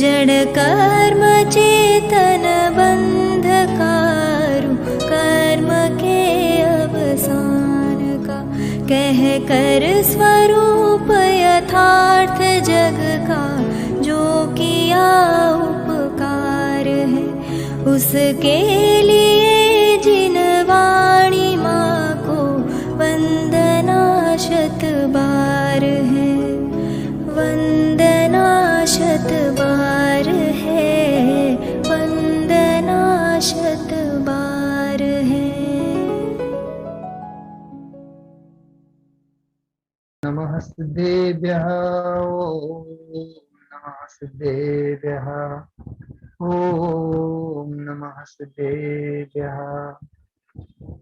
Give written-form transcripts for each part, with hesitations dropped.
जड़ कर्म चेतन बंधकारु कर्म के अवसान का। कह कर स्वरूप यथार्थ जग का जो किया उपकार है, उसके लिए जिन वाणी माँ को वंदना शत बार है, वंदना शत बार है, वंदना शत बार है। नमः सिद्धेभ्यः ॐ नमः सिद्धेभ्यः ॐ नमः सिद्धेभ्यः।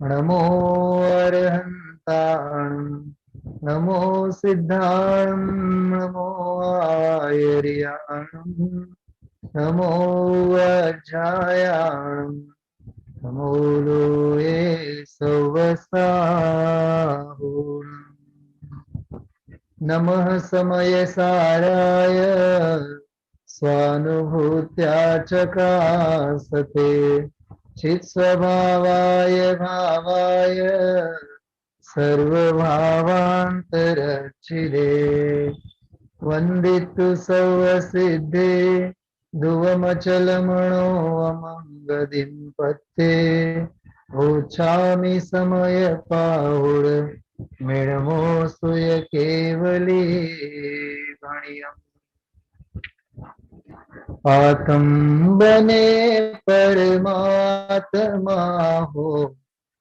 नमो अरहन्ताणं नमो सिद्धाणं नमो आयर्याणं नमो वज्रायाणं नमो लोये सवसाहुणम्। नमः समयसाराय स्वानुभूत्या चकासते चित्स्वभावाय भावाय सर्वभावान्तरचिरे। वन्दितु सर्वसिद्धे ध्रुवमचलमणो अमङ्गदिं पत्ते ओछामि समयपाहुड मेळमो सुय केवली भणियम्। आत्म बने परमात्मा हो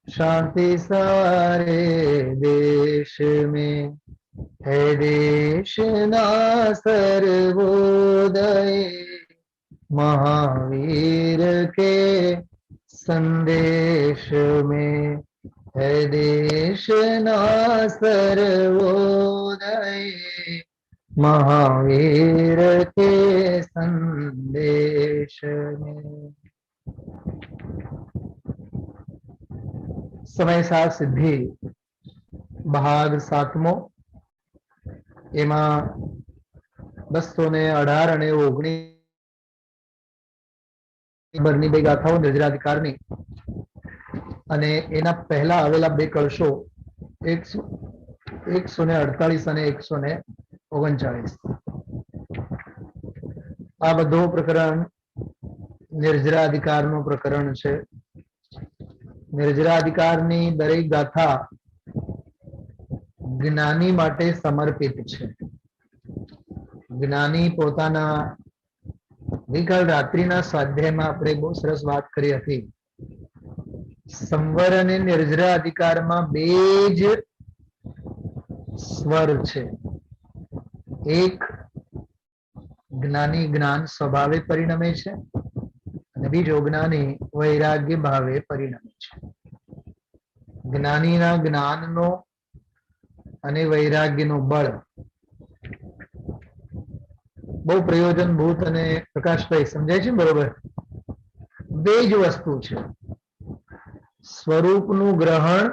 शांति सारे देश में है देश ना सर्वोदय महावीर के संदेश में है देश ना सर्वोदय महावीर के संदेश में। समयसार सिद्धि भाग 7मो एमा 218 અને 19 નંબરની બે ગાથાઓ નિર્જરાધિકારની અને એના પહેલા આવેલા બે કળશો 148 અને 139 આ બધું પ્રકરણ નિર્જરાધિકારનું પ્રકરણ છે। નિર્જરાધિકારની દરેક ગાથા જ્ઞાની માટે સમર્પિત છે। જ્ઞાની પોતાના ગઈકાલ રાત્રિના સ્વાધ્યાયમાં આપણે બહુ સરસ વાત કરી હતી। સંવર અને નિર્જરાધિકારમાં બે જ સ્વર છે। એક જ્ઞાની જ્ઞાન સ્વભાવે પરિણમે છે અને બીજો જ્ઞાની વૈરાગ્ય ભાવે પરિણમે છે। જ્ઞાનીના જ્ઞાનનો અને વૈરાગ્યનું બળ બહુ પ્રયોજનભૂત અને પ્રકાશભાઈ સમજાય છે બરોબર। બે જ વસ્તુ છે, સ્વરૂપનું ગ્રહણ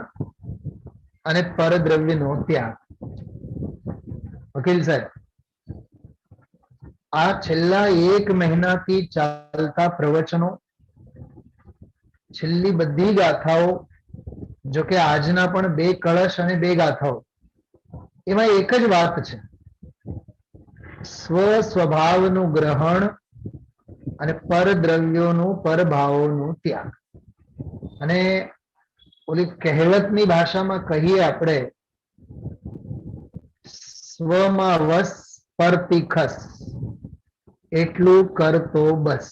અને પરદ્રવ્યનો ત્યાગ। વકીલ સાહેબ, આ છેલ્લા 1 મહિનાથી ચાલતા પ્રવચનો, છેલ્લી બધી ગાથાઓ, જો કે આજના પણ 2 કળશ અને 2 ગાથાઓ, એમાં એક જ વાત છે, સ્વ સ્વભાવનું ગ્રહણ અને પરદ્રવ્યોનું પરભાવોનું ત્યાગ। અને ઓલી કહેવતની ભાષામાં કહીએ આપણે, સ્વમાં વસ પરથી ખસ, એટલું કરતો બસ,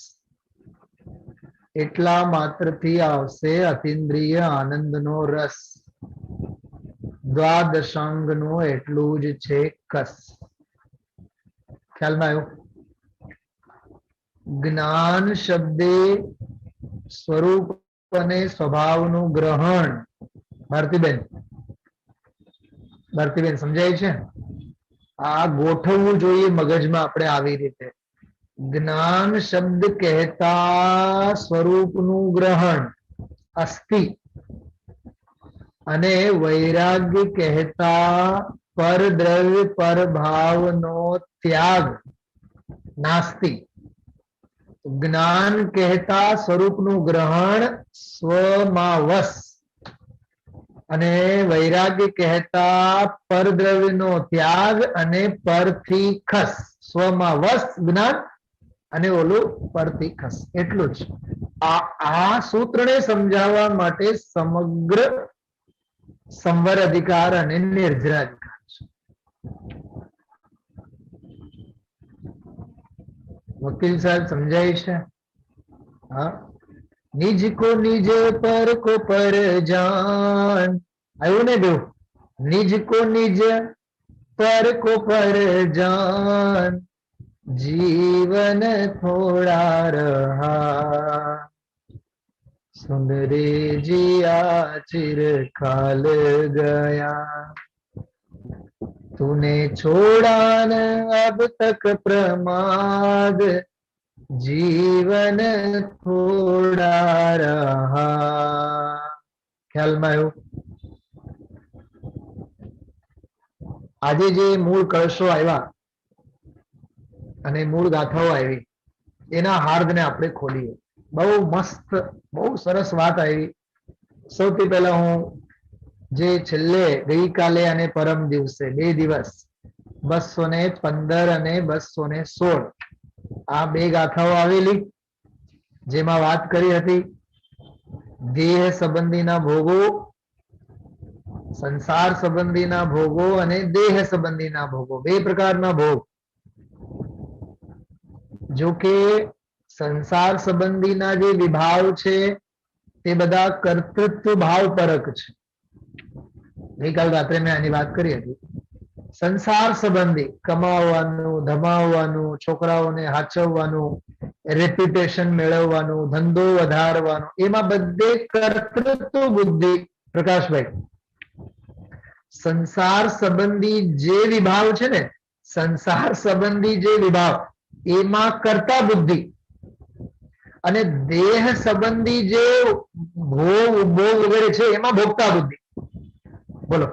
એટલા માત્રથી આવશે અતિન્દ્રિય આનંદનો રસ, દ્વાદશાંગનો એટલું જ છે કસ। ખ્યાલમાં આવ્યું? જ્ઞાન શબ્દે સ્વરૂપ અને સ્વભાવનું ગ્રહણ, ભારતીબેન સમજાય છે? આ ગોઠવવું જોઈએ મગજમાં આપણે આવી રીતે। જ્ઞાન શબ્દ કહેતા સ્વરૂપનું ગ્રહણ અસ્થિ અને વૈરાગ્ય કહેતા પરદ્રવ્ય પરભાવનો ત્યાગ નાસ્તિ. જ્ઞાન કહેતા સ્વરૂપનું ગ્રહણ સ્વમાં વસ, અને વૈરાગ્ય કહેતા પરદ્રવ્યનો ત્યાગ અને પરથી ખસ. સ્વમાં વસ જ્ઞાન અને ઓલું પરથી ખસ. એટલું જ આ સૂત્રને સમજાવવા માટે સમગ્ર સંવર અધિકાર અને નિર્જરા અધિકાર છે. વકીલ સાહેબ સમજાય છે? હા. નિજ કો નિજ પર કો પર જાન. આવ્યું ને બેવું? નિજ કો નિજ પર કો પર જાન, જીવન થોડા રહા, સુન રે जिया चिरकाल गया, तूने छोड़ा न अब तक प्रमाद, जीवन થોડા રહા. ખ્યાલમાં આવ્યું? આજે જે મૂળ કળશો આવ્યા અને મૂળ ગાથાઓ આવી, એના હાર્દને આપણે ખોલીએ. બહુ મસ્ત, બહુ સરસ વાત આવી. સૌથી પહેલા હું જે છેલ્લે ગઈકાલે અને પરમ દિવસે 2 દિવસ 215 અને 216 આ 2 ગાથાઓ આવેલી, જેમાં વાત કરી હતી દેહ સંબંધીના ભોગો, સંસાર સંબંધીના ભોગો અને દેહ સંબંધીના ભોગો. 2 પ્રકારના ભોગ. જો કે સંસાર સંબંધીના જે વિભાવ છે તે બધા કર્તૃત્વ ભાવ પરક છે. ગઈકાલ રાત્રે મેં આની વાત કરી હતી. સંસાર સંબંધી કમાવાનું, ધમાવવાનું, છોકરાઓને હાચવવાનું, રેપ્યુટેશન મેળવવાનું, ધંધો વધારવાનો, એમાં બધે કર્તૃત્વ બુદ્ધિ. પ્રકાશભાઈ, સંસાર સંબંધી જે વિભાવ છે ને, સંસાર સંબંધી જે વિભાવ એમાં કર્તા બુદ્ધિ, અને દેહ સંબંધી જે ભોગ વગેરે છે એમાં ભોગતા બુદ્ધિ. બોલો,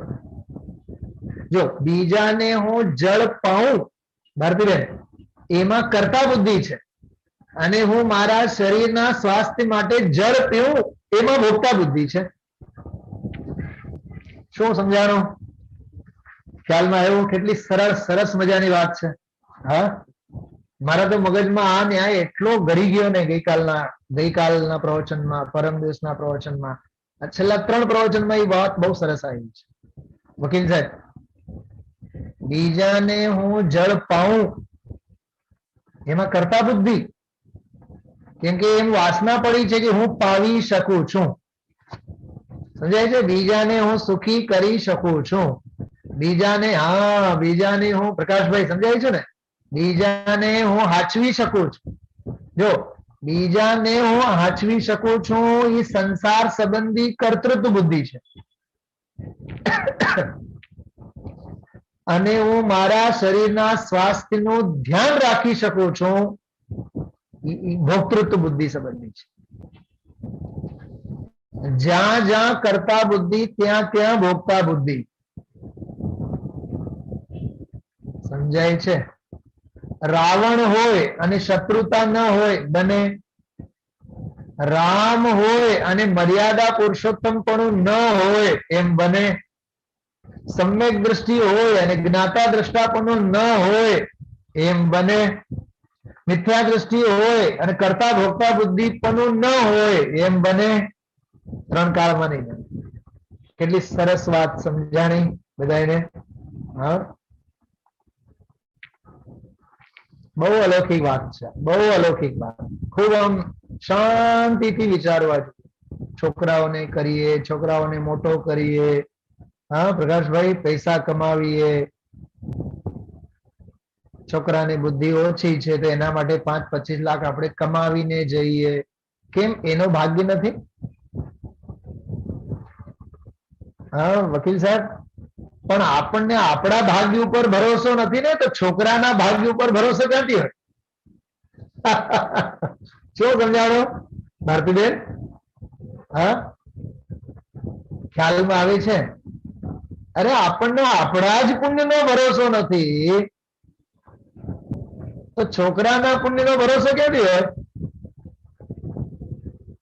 જો બીજાને હું જળ પાઉં, ભારતીબેન, એમાં કર્તા બુદ્ધિ છે, અને હું મારા શરીરના સ્વાસ્થ્ય માટે જળ પીવું એમાં ભોગતા બુદ્ધિ છે. શું સમજાણો? ખ્યાલમાં આવ્યું? કેટલી સરળ સરસ મજાની વાત છે. હા, મારા તો મગજમાં આ ન્યાય એટલો ગળી ગયો ને ગઈકાલના પ્રવચનમાં, પરમ દિવસના પ્રવચનમાં, છેલ્લા 3 પ્રવચનમાં એ વાત બહુ સરસ આવી છે. વકીલ સાહેબ, બીજાને હું જળ પાઉં એમાં કરતા બુદ્ધિ, કેમ કે એમ વાસના પડી છે કે હું પાવી શકું છું. સમજાય છે? બીજાને હું સુખી કરી શકું છું, બીજાને, હા, બીજાને હું, પ્રકાશભાઈ સમજાય છે ને, બીજાને હું હાચવી શકું છું. જો બીજાને હું હાચવી શકું છું, એ સંસાર સંબંધી કર્તૃત્વ બુદ્ધિ છે. અને હું મારા શરીરના સ્વાસ્થ્યનું ધ્યાન રાખી શકું છું, એ ભોક્તૃત્વ બુદ્ધિ સંબંધી છે. જ્યાં જ્યાં કર્તા બુદ્ધિ ત્યાં ત્યાં ભોગતા બુદ્ધિ. સમજાય છે? રાવણ હોય અને શત્રુતા ન હોય બને, રામ હોય અને મર્યાદા પુરુષોત્તમ પણ ન હોય એમ બને, સમ્યક દ્રષ્ટિ હોય અને જ્ઞાતા દ્રષ્ટાપણું ન હોય એમ બને, મિથ્યા દ્રષ્ટિ હોય અને કરતા ભોગતા બુદ્ધિ પણ ન હોય એમ બને. 3 કાળમાં નહીં બને. કેટલી સરસ વાત સમજાણી બધાને? હા, બહુ અલૌકિક વાત છે, બહુ અલૌકિક વાત. ખૂબ આમ શાંતિથી વિચારવા જોઈએ. છોકરાઓને કરીએ, છોકરાઓને મોટો કરીએ. હા પ્રકાશભાઈ, પૈસા કમાવીએ. છોકરાની બુદ્ધિ ઓછી છે તો એના માટે 5-25 લાખ આપણે કમાવીને જઈએ. કેમ? એનો ભાગ્ય નથી? હા વકીલ સાહેબ, પણ આપણને આપણા ભાગ્ય ઉપર ભરોસો નથી ને, તો છોકરાના ભાગ્ય ઉપર ભરોસો ક્યાંથી હોય? શું સમજાણો ભારતીબેન? હા, ખ્યાલમાં આવે છે? અરે આપણને આપણા જ પુણ્યનો ભરોસો નથી, તો છોકરાના પુણ્યનો ભરોસો ક્યાંથી હોય?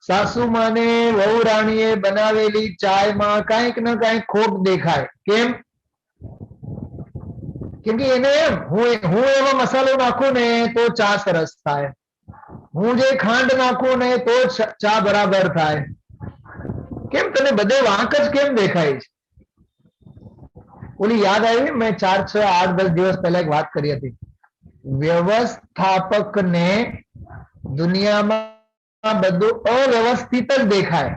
સાસુમાને વહુ રાણીએ બનાવેલી ચાયમાં કાંઈક ને કાંઈક ખોટ દેખાય. કેમ? કેમ કે એને એમ હું એવો મસાલો નાખું ને તો ચા સરસ થાય, હું જે ખાંડ નાખું ને તો ચા બરાબર થાય. કેમ તને બધે વાંક જ કેમ દેખાય છે? ઓલી યાદ આવી, મેં 4, 6, 8, 10 દિવસ પહેલા એક વાત કરી હતી. વ્યવસ્થાપકને દુનિયામાં બધું અવ્યવસ્થિત જ દેખાય.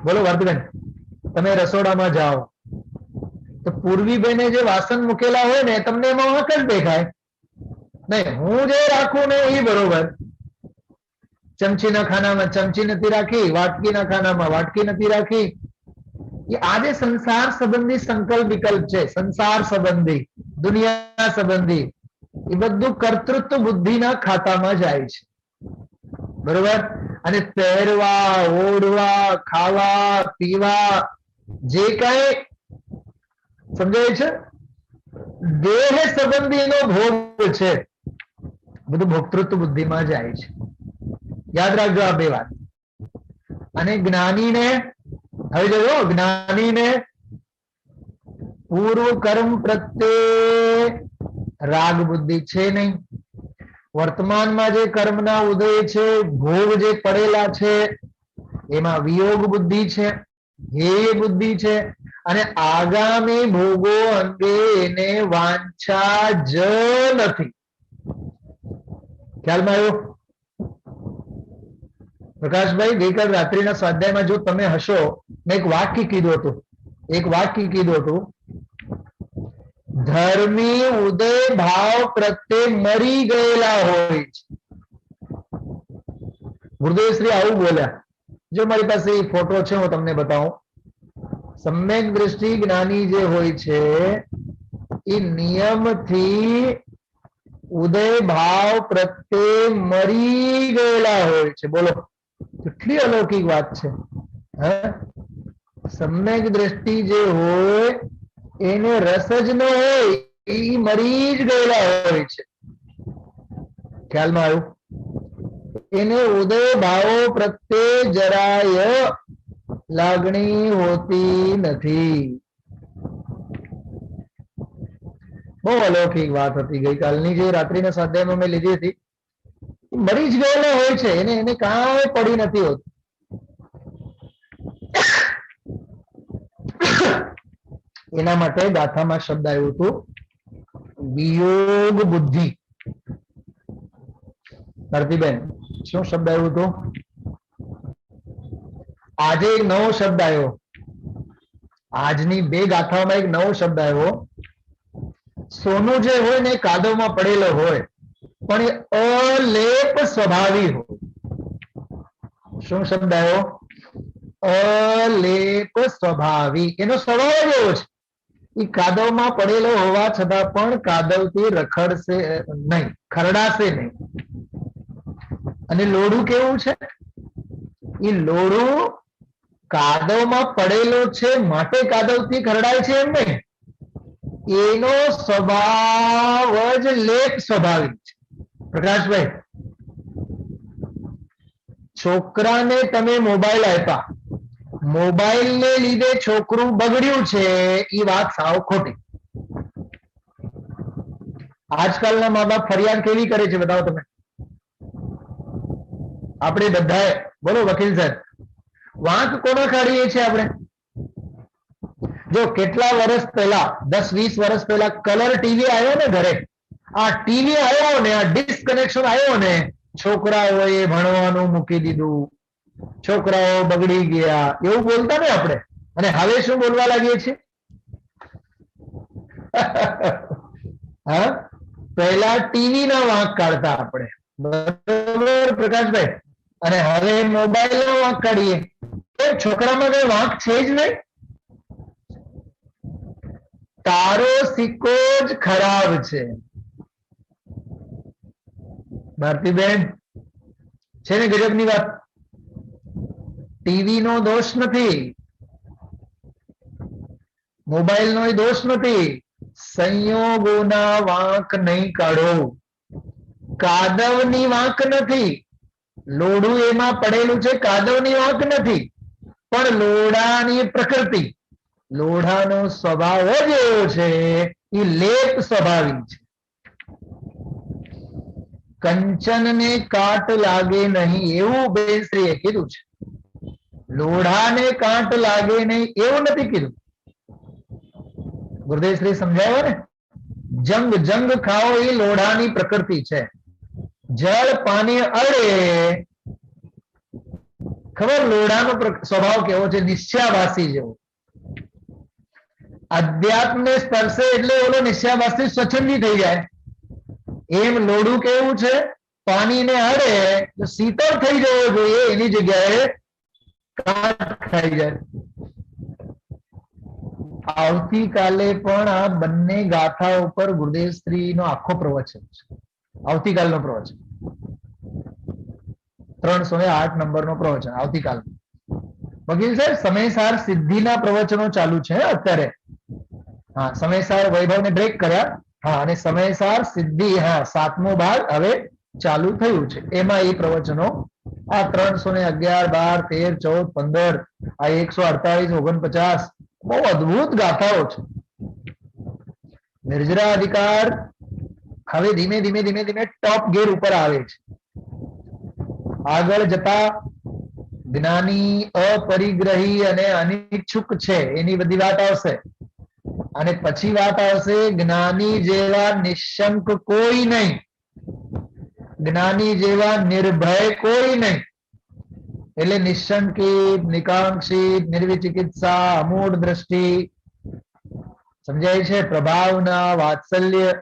બોલો ભારતીબેન, તમે રસોડામાં જાઓ તો પૂર્વીબેને જે વાસણ મૂકેલા હોય ને તમને એમાં વાંક જ દેખાય. નહીં, હું જે રાખું ને એ બરોબર. ચમચીના ખાનામાં ચમચી નથી રાખી, વાટકીના ખાનામાં વાટકી નથી રાખી. આ જે સંસાર સંબંધી સંકલ્પ વિકલ્પ છે, સંસાર સંબંધી, દુનિયા સંબંધી, એ બધું કર્તૃત્વ બુદ્ધિના ખાતામાં જાય છે. બરોબર? અને પહેરવા, ઓઢવા, ખાવા, પીવા, જે કઈ સમજાય છે, દેહ સંબંધીનો ભોગ છે, બધું ભોક્તૃત્વ બુદ્ધિમાં જાય છે. યાદ રાખજો આ બે વાત. અને જ્ઞાનીને, હવે જોયો, જ્ઞાનીને પૂર્વ કર્મ પ્રત્યે રાગ બુદ્ધિ છે નહીં. વર્તમાનમાં જે કર્મના ઉદય છે, ભોગ જે પડેલા છે, એમાં વિયોગ બુદ્ધિ છે, ધ્યેય બુદ્ધિ છે. અને આગામી ભોગો અંગે એને વાંછા જ નથી. ખ્યાલમાં આવ્યો? પ્રકાશભાઈ, ગઈકાલ રાત્રિના સ્વાધ્યાયમાં જો તમે હશો, મેં એક વાક્ય કીધું હતું, ધર્મી ઉદય ભાવ પ્રત્યે મરી ગયેલા હોય છે. ગુરુદેવશ્રી આવું બોલ્યા. જો મારી પાસે એ ફોટો છે, હું તમને બતાવું. સમ્યક દ્રષ્ટિ જ્ઞાની જે હોય છે એ નિયમથી ઉદય ભાવ પ્રત્યે મરી ગયેલા હોય છે. બોલો, કેટલી અલૌકિક વાત છે. સમ્યક દ્રષ્ટિ જે હોય એને રસ જ ન હોય, એ મરી જ ગયેલા હોય છે. ખ્યાલમાં આવ્યું? એને ઉદય ભાવો પ્રત્યે જરાય લાગણી હોતી નથી. બહુ અલૌકિક વાત હતી ગઈકાલની, જે રાત્રિના સ્વાધ્યાયમાં મેં લીધી હતી. મરી જ ગયેલા હોય છે, એને કાંઈ પડી નથી હોતું. એના માટે ગાથામાં શબ્દ આવ્યું હતું વિયોગ બુદ્ધિ. ભારતીબેન, શું શબ્દ આવ્યું હતું? આજે એક નવો શબ્દ આવ્યો. આજની બે ગાથાઓમાં એક નવો શબ્દ આવ્યો. સોનું જે હોય ને કાદવમાં પડેલો હોય, પણ એ અલેપ સ્વભાવી હોય. શું શબ્દ આવ્યો? અલેપ સ્વભાવી. એનો સ્વભાવ એવો છે, એ કાદવમાં પડેલો હોવા છતાં પણ કાદવથી રખડશે નહીં, ખરડાશે નહીં. અને લોઢું કેવું છે? એ લોઢું કાદવમાં પડેલો છે માટે કાદવથી ખરડાય છે એમ નહીં. એનો સ્વભાવ જ લેપ સ્વભાવિક છે. પ્રકાશભાઈ, છોકરાને તમે મોબાઈલ આપ્યા, મોબાઈલ ને લીધે છોકરું બગડ્યું છે, એ વાત સાવ ખોટી. આજકાલના મા બાપ ફરિયાદ કેવી કરે છે બતાવો તમે? આપણે બધાએ, બોલો વકીલ સાહેબ, વાંક કોનો કાઢીએ છીએ આપણે? જો કેટલા વર્ષ પહેલા, 10-20 વર્ષ પહેલા કલર ટીવી આવ્યો ને ઘરે, આ ટીવી આવ્યો ને, આ ડિસ્કનેક્શન આવ્યો ને, છોકરાઓએ ભણવાનું મૂકી દીધું, છોકરાઓ બગડી ગયા, એવું બોલતા ને આપણે. અને હવે શું બોલવા લાગીએ છીએ? હા, પહેલા ટીવી ના વાંક કાઢતા આપણે, બરોબર પ્રકાશભાઈ? અને હવે મોબાઈલ નો વાંક કાઢીએ. છોકરામાં કઈ વાંક છે જ નહીં. તારો સિક્કો જ ખરાબ છે. ભારતીબેન, છે ને ગજબની વાત? ટીવી નો દોષ નથી, મોબાઈલ નો દોષ નથી, સંયોગોના વાંક નહીં કાઢો. કાદવની વાંક નથી, લોઢું એમાં પડેલું છે, કાદવની વાંક નથી, પણ લોઢાની પ્રકૃતિ, લોઢાનો સ્વભાવ જ એવો છે, એ લેપ સ્વભાવી છે. કંચનને કાટ લાગે નહીં એવું બેનશ્રીએ કીધું છે. લોઢાને કાંટ લાગે નહીં એવું નથી કીધું. ગુરુદેવશ્રી સમજાવ્યો ને, જંગ જંગ ખાઓ એ લોઢાની પ્રકૃતિ છે. જળ પાણી અડે, ખબર લોઢાનો સ્વભાવ કેવો છે, નિશ્ચયાવાસી જેવો. અધ્યાત્મને સ્પર્શે એટલે ઓલો નિશ્ચયાવાસી સ્વચ્છંદી થઈ જાય. એમ લોઢું કેવું છે, પાણીને અડે તો શીતળ થઈ જવો જોઈએ, એની જગ્યાએ કાટ ખાઈ જાય. આવતીકાલે પણ આ બંને ગાથા ઉપર ગુરુદેવશ્રીનો આખો પ્રવચન છે. આવતીકાલનો પ્રવચન 308 નંબરનો પ્રવચન આવતીકાલ. વકીલ સાહેબ સમયસાર સિદ્ધિના પ્રવચનો ચાલુ છે અત્યારે. હા, સમયસાર વૈભવને બ્રેક કર્યા. હા, અને સમયસાર સિદ્ધિ, હા 7મો ભાગ હવે ચાલુ થયું છે. એમાં એ પ્રવચનો આ 311, 12, 13, 14, આ 148, 49 બહુ અદભુત ગાથાઓ છે. નિર્જરા અધિકાર હવે ધીમે ધીમે ધીમે ધીમે ટોપ ગેર ઉપર આવે છે. આગળ જતા જ્ઞાની, અપરિગ્રહી અને અનિચ્છુક છે એની બધી વાત આવશે. અને પછી વાત આવશે જ્ઞાની જેવા નિશંક કોઈ નહીં, જ્ઞાની જેવા નિર્ભય કોઈ નહીં. એટલે નિશંકિત, નિકાંક્ષિત, નિર્વિચિકિત્સા, અમૂઢ દ્રષ્ટિ, સમજાય છે, પ્રભાવના, વાત્સલ્ય,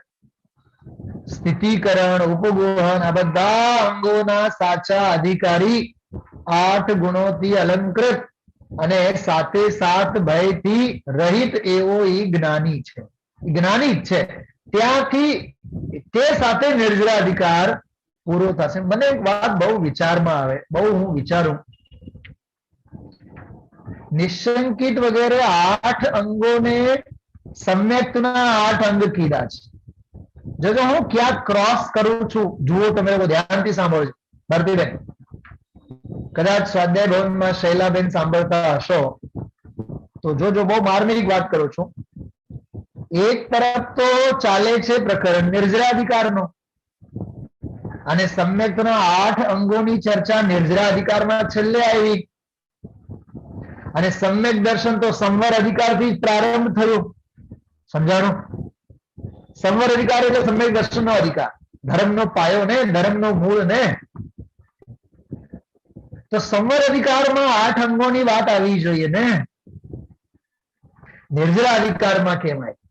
સ્થિતિકરણ, ઉપગોહન, આ બધા અંગોના સાચા અધિકારી, 8 ગુણોથી અલંકૃત અને સાથે સાથ ભયથી રહિત એવો એ જ્ઞાની છે. જ્ઞાની જ છે. ત્યાંથી તે સાથે નિર્જરા અધિકાર પૂરો થશે. મને એક વાત બહુ વિચારમાં આવે, બહુ હું વિચારું, નિશંકિત વગેરે 8 અંગોને સમ્યક્તના 8 અંગ કીધા છે. જો હું ક્યાંક ક્રોસ કરું છું, જુઓ તમે લોકો ધ્યાનથી સાંભળજો. ભારતીબેન કદાચ સ્વાધ્યાય ભવનમાં શૈલાબેન સાંભળતા હશો તો જોજો, બહુ માર્મિક વાત કરું છું. એક તરફ તો ચાલે છે પ્રકરણ નિર્જરાધિકારનો, અને સમ્યક્તના 8 અંગોની ચર્ચા નિર્જરાધિકારમાં છેલ્લે આવી. અને સમ્યક દર્શન તો સંવર અધિકારથી પ્રારંભ થયો. સમજાણું? સંવર અધિકાર એટલે સમ્યક દર્શનનો અધિકાર, ધર્મનો પાયો ને, ધર્મનો મૂળ ને. તો સંવર અધિકારમાં 8 અંગોની વાત આવી જોઈએ ને, નિર્જરા અધિકારમાં કેમ આવી?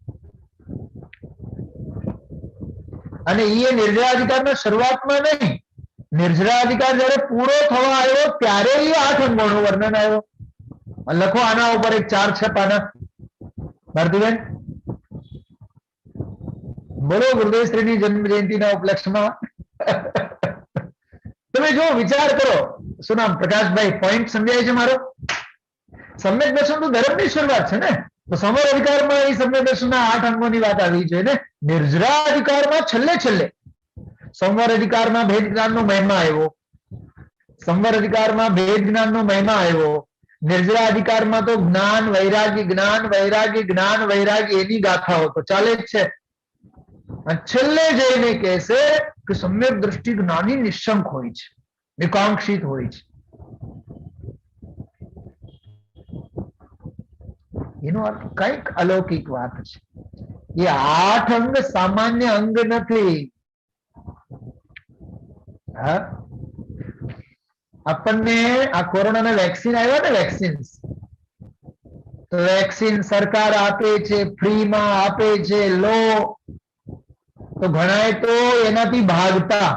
અને એ નિર્જરા અધિકારના શરૂઆતમાં નહીં, નિર્જરા અધિકાર જયારે પૂરો થવા આવ્યો ત્યારે એ 8 અંગોનું વર્ણન આવ્યો. લખો આના ઉપર એક 4-6 પાના. ભારતીબેન બોલો ગુરુદેવશ્રીની જન્મ જયંતિના ઉપલક્ષમાં. તમે જો વિચાર કરો, શું નામ પ્રકાશભાઈ, પોઈન્ટ સમજાય છે મારો? સમ્યક દર્શન તો ધર્મની શરૂઆત છે ને, તો સંવર અધિકારમાં એ સમ્યક દર્શનના 8 અંગોની વાત આવી છે ને. નિર્જરા અધિકારમાં છેલ્લે છેલ્લે સંવર અધિકારમાં ભેદ જ્ઞાનનો મહિમા આવ્યો, સંવર અધિકારમાં ભેદ જ્ઞાનનો મહિમા આવ્યો. નિર્જરા અધિકારમાં તો જ્ઞાન વૈરાગ્ય, જ્ઞાન વૈરાગ્ય, જ્ઞાન વૈરાગ્ય એની ગાથાઓ તો ચાલે જ છે. અને છેલ્લે જઈને કહેશે કે સમ્યક દ્રષ્ટિ જ્ઞાની નિશંક હોય છે, નિકાંક્ષિત હોય છે. એનો અર્થ કઈક અલૌકિક વાત છે. એ 8 અંગ સામાન્ય અંગ નથી. હા, આપણને આ કોરોનાના વેક્સિન આવ્યા ને, વેક્સિન્સ, તો વેક્સિન સરકાર આપે છે, ફ્રીમાં આપે છે, લો. તો ઘણાએ તો એનાથી ભાગતા,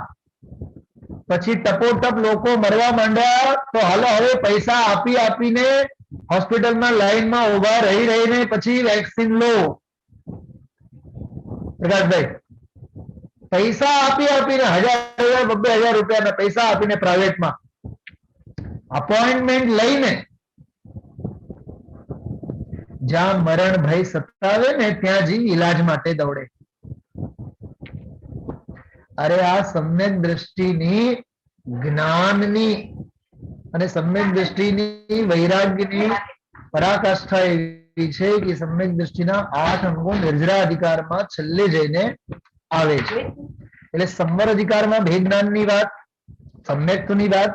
પછી ટપોટપ લોકો મરવા માંડ્યા. તો હાલો હવે પૈસા આપી આપીને હોસ્પિટલમાં લાઈનમાં ઉભા રહી રહીને પછી વેક્સિન લો. પ્રકાશભાઈ, પૈસા આપી આપીને 1000-2000 રૂપિયાના પૈસા આપીને પ્રાઇવેટમાં અપોઇન્ટમેન્ટ લઈને જ્યાં મરણ ભય સતાવે ને ત્યાં જીવ ઈલાજ માટે દોડે. અરે આ સમ્યક દ્રષ્ટિની, જ્ઞાનની અને સમ્યક દ્રષ્ટિની, વૈરાગ્યની પરાકાષ્ઠા એવી છે કે સમ્યક દ્રષ્ટિના 8 અંગો નિર્જરા અધિકારમાં છેલ્લે જઈને આવે છે. એટલે સંવર અધિકારમાં ભેદ જ્ઞાનની વાત, સમ્યક્તની વાત,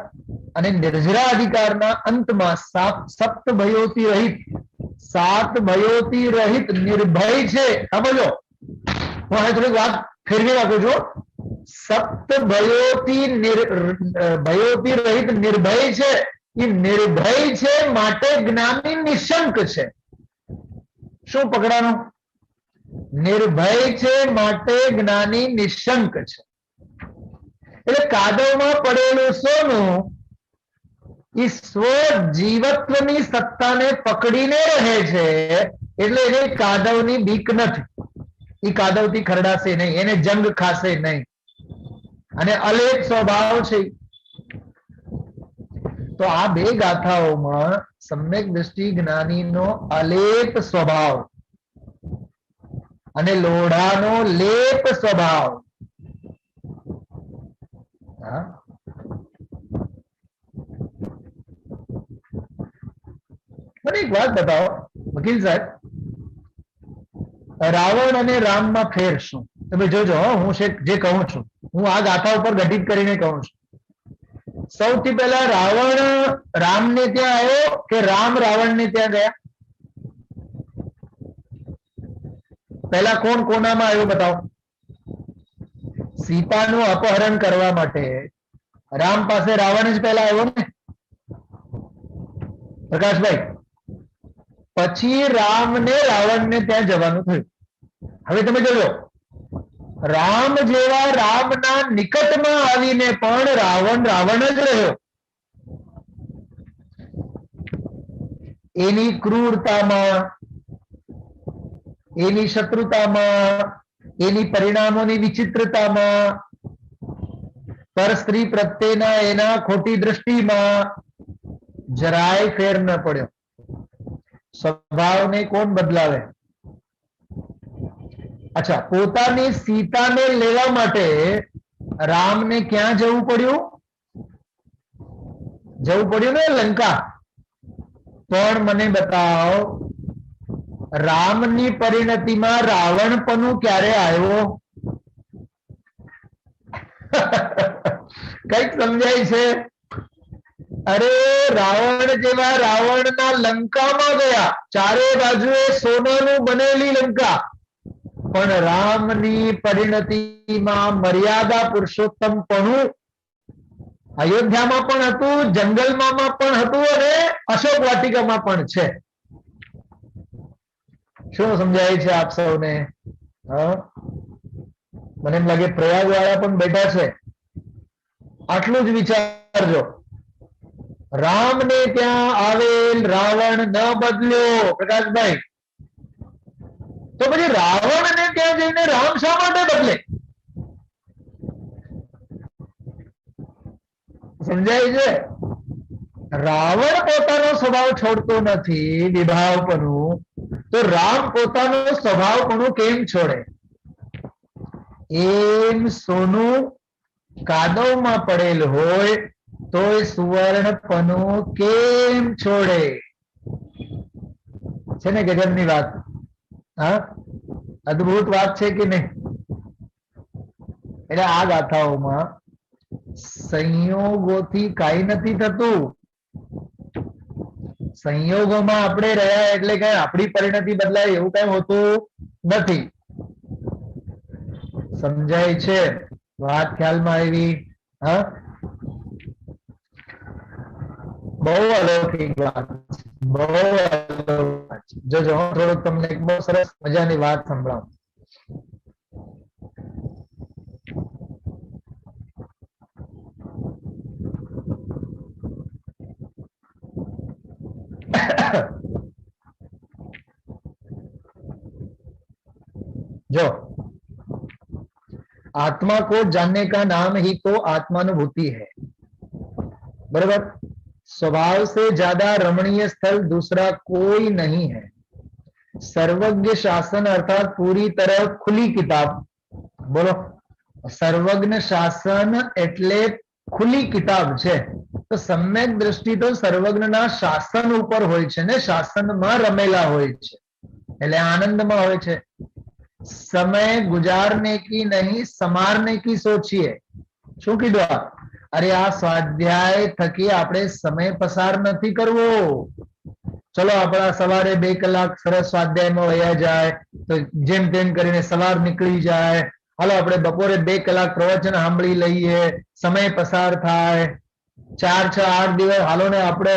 અને નિર્જરા અધિકારના અંતમાં સપ્ત ભયોથી રહિત, 7 ભયોથી રહિત નિર્ભય છે. સમજો, હું હવે થોડીક વાત ફેરવી નાખું છું. સપ્ત ભયોથી રહિત નિર્ભય છે. એ નિર્ભય છે માટે જ્ઞાની નિશંક છે. શું પકડાનું? નિર્ભય છે માટે જ્ઞાની નિશંક છે. એટલે કાદવમાં પડેલું સોનું એ સ્વ જીવત્વની સત્તાને પકડીને રહે છે, એટલે એને કાદવની બીક નથી. એ કાદવથી ખરડાશે નહીં, એને જંગ ખાશે નહીં, અને અલેપ સ્વભાવ છે. તો આ બે ગાથાઓમાં સમ્યક દ્રષ્ટિ જ્ઞાનીનો અલેપ સ્વભાવ અને લોઢાનો લેપ સ્વભાવ. મને એક વાત બતાવો વકીલ સાહેબ, રાવણ અને રામમાં ફેર શું? તમે જોજો, હું જે કહું છું હું આ ગાથા ઉપર ગઠિત કરીને કહું છું. સૌથી પહેલા રાવણ રામને ત્યાં આવ્યો કે રામ રાવણને ત્યાં ગયા? પહેલા કોણ કોનામાં આવ્યો બતાવો? સીતાનું અપહરણ કરવા માટે રામ પાસે રાવણ જ પહેલા આવ્યો ને પ્રકાશભાઈ? પછી રામને રાવણને ત્યાં જવાનું થયું. હવે તમે જોજો, રામ જેવા રામના નિકટમાં આવીને પણ રાવણ રાવણ જ રહ્યો. એની ક્રૂરતામાં, એની શત્રુતામાં, એની પરિણામોની વિચિત્રતામાં, પર સ્ત્રી પ્રત્યેના એના ખોટી દ્રષ્ટિમાં જરાય ફેર ન પડ્યો. સ્વભાવને કોણ બદલાવે? અચ્છા, પોતાની સીતાને લેવા માટે રામને ક્યાં જવું પડ્યું? જવું પડ્યું ને લંકા. પણ મને બતાવો, રામની પરિણતિમાં રાવણપણું ક્યારે આવ્યો? કઈક સમજાય છે? અરે રાવણ જેવા રાવણના લંકામાં ગયા, ચારે બાજુએ સોનાનું બનેલી લંકા, પણ રામની પરિણતિમાં મર્યાદા પુરુષોત્તમપણું અયોધ્યામાં પણ હતું, જંગલમાં પણ હતું, અને અશોક વાટિકામાં પણ છે. શું સમજાય છે આપ સૌને? મને એમ લાગે પ્રયાગ વાળા પણ બેઠા છે. આટલું જ વિચારજો. રામને ત્યાં આવેલ રાવણ ન બદલ્યો પ્રકાશભાઈ, તો પછી રાવણને ત્યાં જઈને રામ શા માટે બદલે? સમજાય છે? રાવણ પોતાનો સ્વભાવ છોડતો નથી, વિભાવપણું, તો રામ પોતાનો સ્વભાવપણું કેમ છોડે? એમ સોનું કાદવમાં પડેલ હોય તો એ સુવર્ણપણું કેમ છોડે? છે ને ગજબની વાત? હા, અદ્ભુત વાત છે કે નહીં? એટલે આ ગાથાઓમાં સંયોગોથી કાંઈ નથી થતું. સંયોગોમાં આપણે રહ્યા એટલે કઈ આપણી પરિણતિ બદલાય એવું કઈ હોતું નથી. સમજાય છે? વાત ખ્યાલમાં આવી? હા, બહુ અલૌકિક વાત, બહુ અલૌકિક વાત. જોજો હું થોડુંક તમને એક બહુ સરસ મજાની વાત સંભળાવું. जो आत्मा को जानने का नाम ही तो आत्मानुभूति है. बराबर? स्वभाव से ज्यादा रमणीय स्थल दूसरा कोई नहीं है. સર્વજ્ઞ શાસન અર્થાત પૂરી તરફ ખુલ્લી કિતાબ. બોલો, સર્વજ્ઞ શાસન એટલે ખુલ્લી કિતાબ છે. તો સમ્યક દ્રષ્ટિ તો સર્વજ્ઞના શાસન ઉપર હોય છે ને, શાસનમાં રમેલા હોય છે એટલે આનંદમાં હોય છે. સમય ગુજારને કી નહીં સમારને કી સોચીએ. શું કીધું? અરે આ સ્વાધ્યાય થકી આપણે સમય પસાર નથી કરવો. ચલો આપણા સવારે 2 કલાક સરસ સ્વાધ્યાયમાં વયા જાય તો જેમ તેમ કરીને સવાર નીકળી જાય. હાલો આપણે બપોરે 2 કલાક પ્રવચન સાંભળી લઈએ, સમય પસાર થાય. 4-6-8 દિવસ હાલો ને આપણે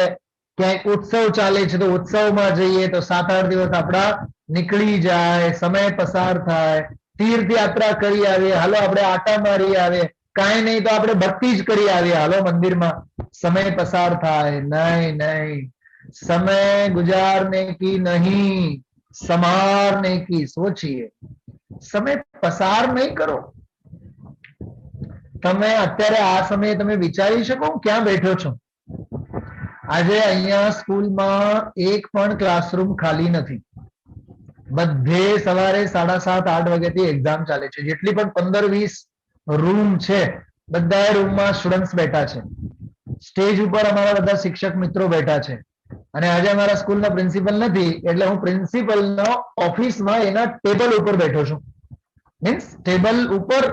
ક્યાંક ઉત્સવ ચાલે છે તો ઉત્સવમાં જઈએ તો 7-8 દિવસ આપણા નીકળી જાય, સમય પસાર થાય. તીર્થયાત્રા કરી આવીએ, હાલો આપણે આટા મારી આવીએ. કાંઈ નહીં તો આપણે ભક્તિ જ કરી આવીએ, હાલો મંદિરમાં. સમય પસાર થાય. નહીં નહીં, समय गुजारने की नहीं संभारने की सोचिए. समय पसार नहीं करो. તમે અત્યારે આ સમયે તમે વિચારી શકો ક્યાં બેઠો છો? આજે અહીંયા સ્કૂલમાં એક પણ ક્લાસરૂમ ખાલી નથી. બધે સવારે 7:30-8 વાગ્યાથી એક્ઝામ ચાલે છે. જેટલી પણ 15-20 રૂમ છે બધા રૂમમાં સ્ટુડન્ટ્સ બેઠા છે. સ્ટેજ ઉપર અમારા બધા શિક્ષક મિત્રો બેઠા છે. અને આજે અમારા સ્કૂલના પ્રિન્સિપલ નથી એટલે હું પ્રિન્સિપલનો ઓફિસમાં એના ટેબલ ઉપર બેઠો છું. મીન્સ ટેબલ ઉપર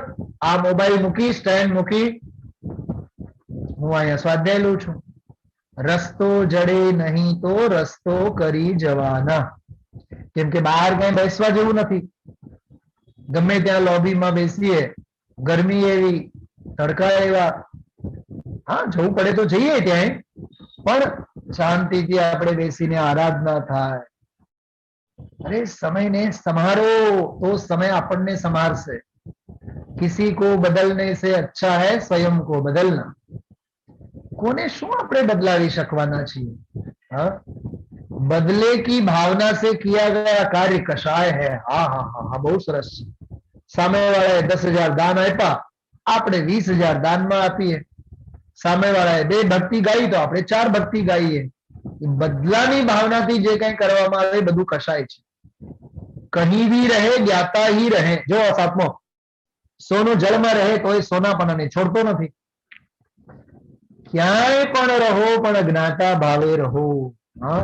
આ મોબાઈલ મૂકી, સ્ટેન્ડ મૂકી હું અહીંયા સ્વાધ્યાય લઉં છું. રસ્તો જડે નહીં તો રસ્તો કરી જવાના. કેમ કે બહાર કઈ બેસવા જેવું નથી. ગમે ત્યાં લોબીમાં બેસીએ, ગરમી એવી, તડકા એવા. હા, જવું પડે તો જઈએ ત્યાં, પણ શાંતિથી આપણે બેસીને આરાધના થાય. अरे समय ने संभारो तो समय अपन ने संभार से. किसी को बदलने से अच्छा है स्वयं को बदलना. कोने शू આપણે બદલાવી શકવાના છીએ? હા, बदले की भावना से किया गया कार्य कषाय है. हाँ हाँ हाँ हाँ, बहुत सरस છે. સામેવાળાએ 10,000 દાન આપ્યા, આપણે 20,000 દાનમાં આપીએ. સામેવાળાએ 2 ભક્તિ ગાઈ તો આપણે 4 ભક્તિ ગાઈએ. બદલાની ભાવનાથી જે કંઈ કરવામાં આવે બધું કશાય છે. કहीं भी रहे ज्ञाता ही रहे. જો સાતમો, સોનું જળમાં રહે તો એ સોનાપણાને છોડતો નથી. ક્યાંય પણ રહો પણ જ્ઞાતા ભાવે રહો. હા,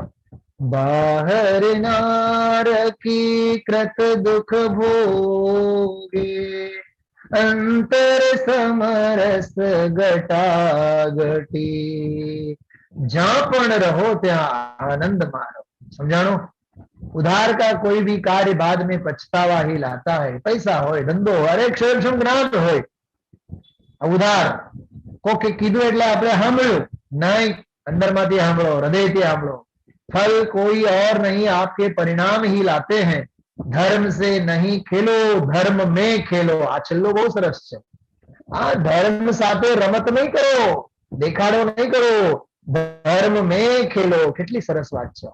બહાર ના રખી કૃત દુઃખ ભોગે અંતર સમરસ ગટાગટી. जहां पण रहो त्या आनंद मारो. समझाणो? उधार का कोई भी कार्य बाद में पछतावा ही लाता है. पैसा होय, धंधो, हरेक क्षेत्र ज्ञान होय. उधार कोके कीधुं એટલે આપણે સાંભળ્યું નહીં, અંદરમાંથી સાંભળો, હૃદયથી સાંભળો. फल कोई और नहीं आपके परिणाम ही लाते हैं. धर्म से नहीं खेलो धर्म में खेलो. આ છેલ્લો બહુ સરસ છે. આ ધર્મ સાથે રમત નહીં કરો, દેખાડો નહીં કરો, ધર્મ में खेलो. કેટલી સરસ વાત છે.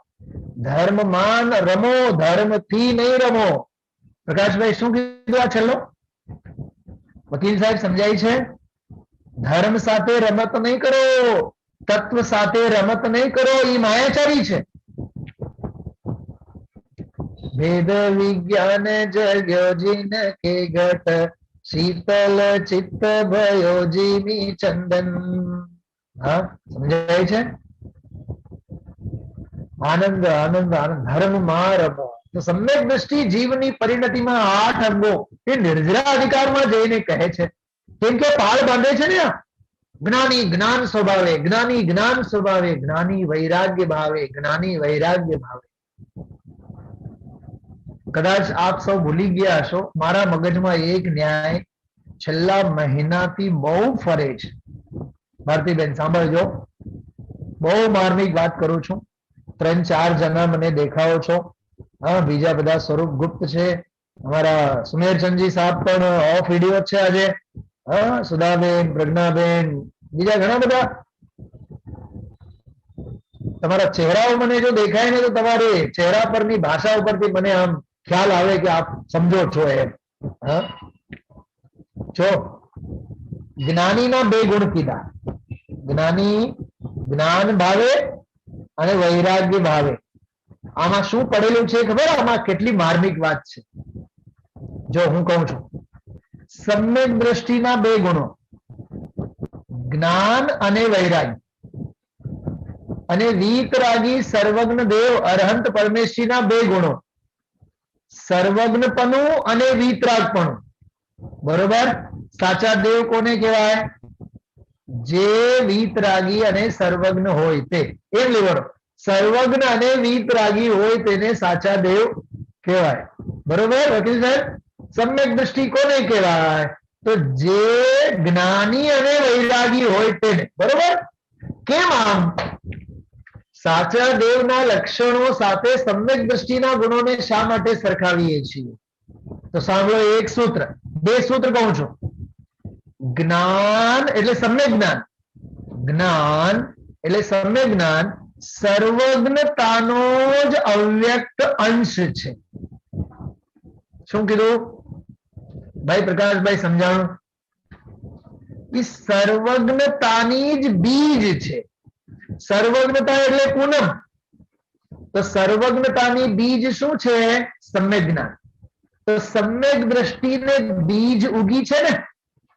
ધર્મમાન રમો, ધર્મથી નહીં રમો. પ્રકાશભાઈ શું કીધું આ છેલ્લો? વકીલ સાહેબ સમજાય છે? ધર્મ સાથે રમત નહીં કરો, તત્વ સાથે રમત નહીં કરો, એ માયાચારી છે. વેદ વિજ્ઞાન જગ્યો જીન કે ઘટ શીતલ ચિત્ત ભયો જીમી ચંદન. હા, સમજાય છે? આનંદ આનંદ આનંદ. ધર્મમાં રમો. તો સમ્યક દ્રષ્ટિ જીવની પરિણતિમાં 8 અંગો એ નિર્જરા અધિકારમાં જઈને કહે છે. કેમ કે પાળ બાંધે છે ને. જ્ઞાની જ્ઞાન સ્વભાવે, જ્ઞાની જ્ઞાન સ્વભાવે, જ્ઞાની વૈરાગ્ય ભાવે, જ્ઞાની વૈરાગ્ય ભાવે. કદાચ આપ સૌ ભૂલી ગયા હશો, મારા મગજમાં એક ન્યાય છેલ્લા મહિનાથી બહુ ફરે છે. ભારતીબેન સાંભળજો, બહુ માર્મિક વાત કરું છું. 3-4 જણા મને દેખાવો છો. હા, બીજા બધા સ્વરૂપ ગુપ્ત છે. અમારા સુમેરચંદજી સાહેબ પણ ઓફ વિડિયો છે આજે. હા, સુધાબેન, પ્રજ્ઞાબેન, બીજા ઘણા બધા. તમારા ચહેરાઓ મને જો દેખાય ને તો તમારે ચહેરા પરની ભાષા ઉપરથી મને આમ ખ્યાલ આવે કે આપ સમજો છો એમ. હા, જો જ્ઞાનીના 2 ગુણ કીધા. જ્ઞાની જ્ઞાન ભાવે અને વૈરાગ્ય ભાવે. આમાં શું પડેલું છે ખબર? આમાં કેટલી માર્મિક વાત છે. જો હું કહું છું, સમ્યક દ્રષ્ટિના બે ગુણો, જ્ઞાન અને વૈરાગ્ય, અને વીતરાગી સર્વજ્ઞ દેવ અરહંત પરમેશ્વરીના બે ગુણો, સર્વજ્ઞપણું અને વીતરાગપણું. બરોબર? સાચા દેવ કોને કહેવાય? જે વીતરાગી અને સર્વજ્ઞ હોય તે. એમ લેવાનો, સર્વજ્ઞ અને વીતરાગી હોય તેને સાચા દેવ કહેવાય. બરોબર વકીલ સાહેબ? સમ્યક દ્રષ્ટિ કોને કહેવાય? તો જે જ્ઞાની અને વૈરાગી હોય તેને. બરોબર? કેમ આમ? સાચા દેવના લક્ષણો સાથે સમ્યક દ્રષ્ટિના ગુણોને શા માટે સરખાવીએ છીએ? તો સાંભળો, એક સૂત્ર, બે સૂત્ર કહું છું. જ્ઞાન એટલે સમ્યક જ્ઞાન, જ્ઞાન એટલે સમ્યક જ્ઞાન સર્વજ્ઞતાનો જ અવ્યક્ત અંશ છે. શું કીધું ભાઈ પ્રકાશભાઈ? સમજાણું? કે સર્વજ્ઞતાની જ બીજ છે. સર્વજ્ઞતા એટલે પૂનમ. તો સર્વજ્ઞતાની બીજ શું છે? સમ્યક જ્ઞાન. તો સમ્યક દ્રષ્ટિને બીજ ઉગી છે ને,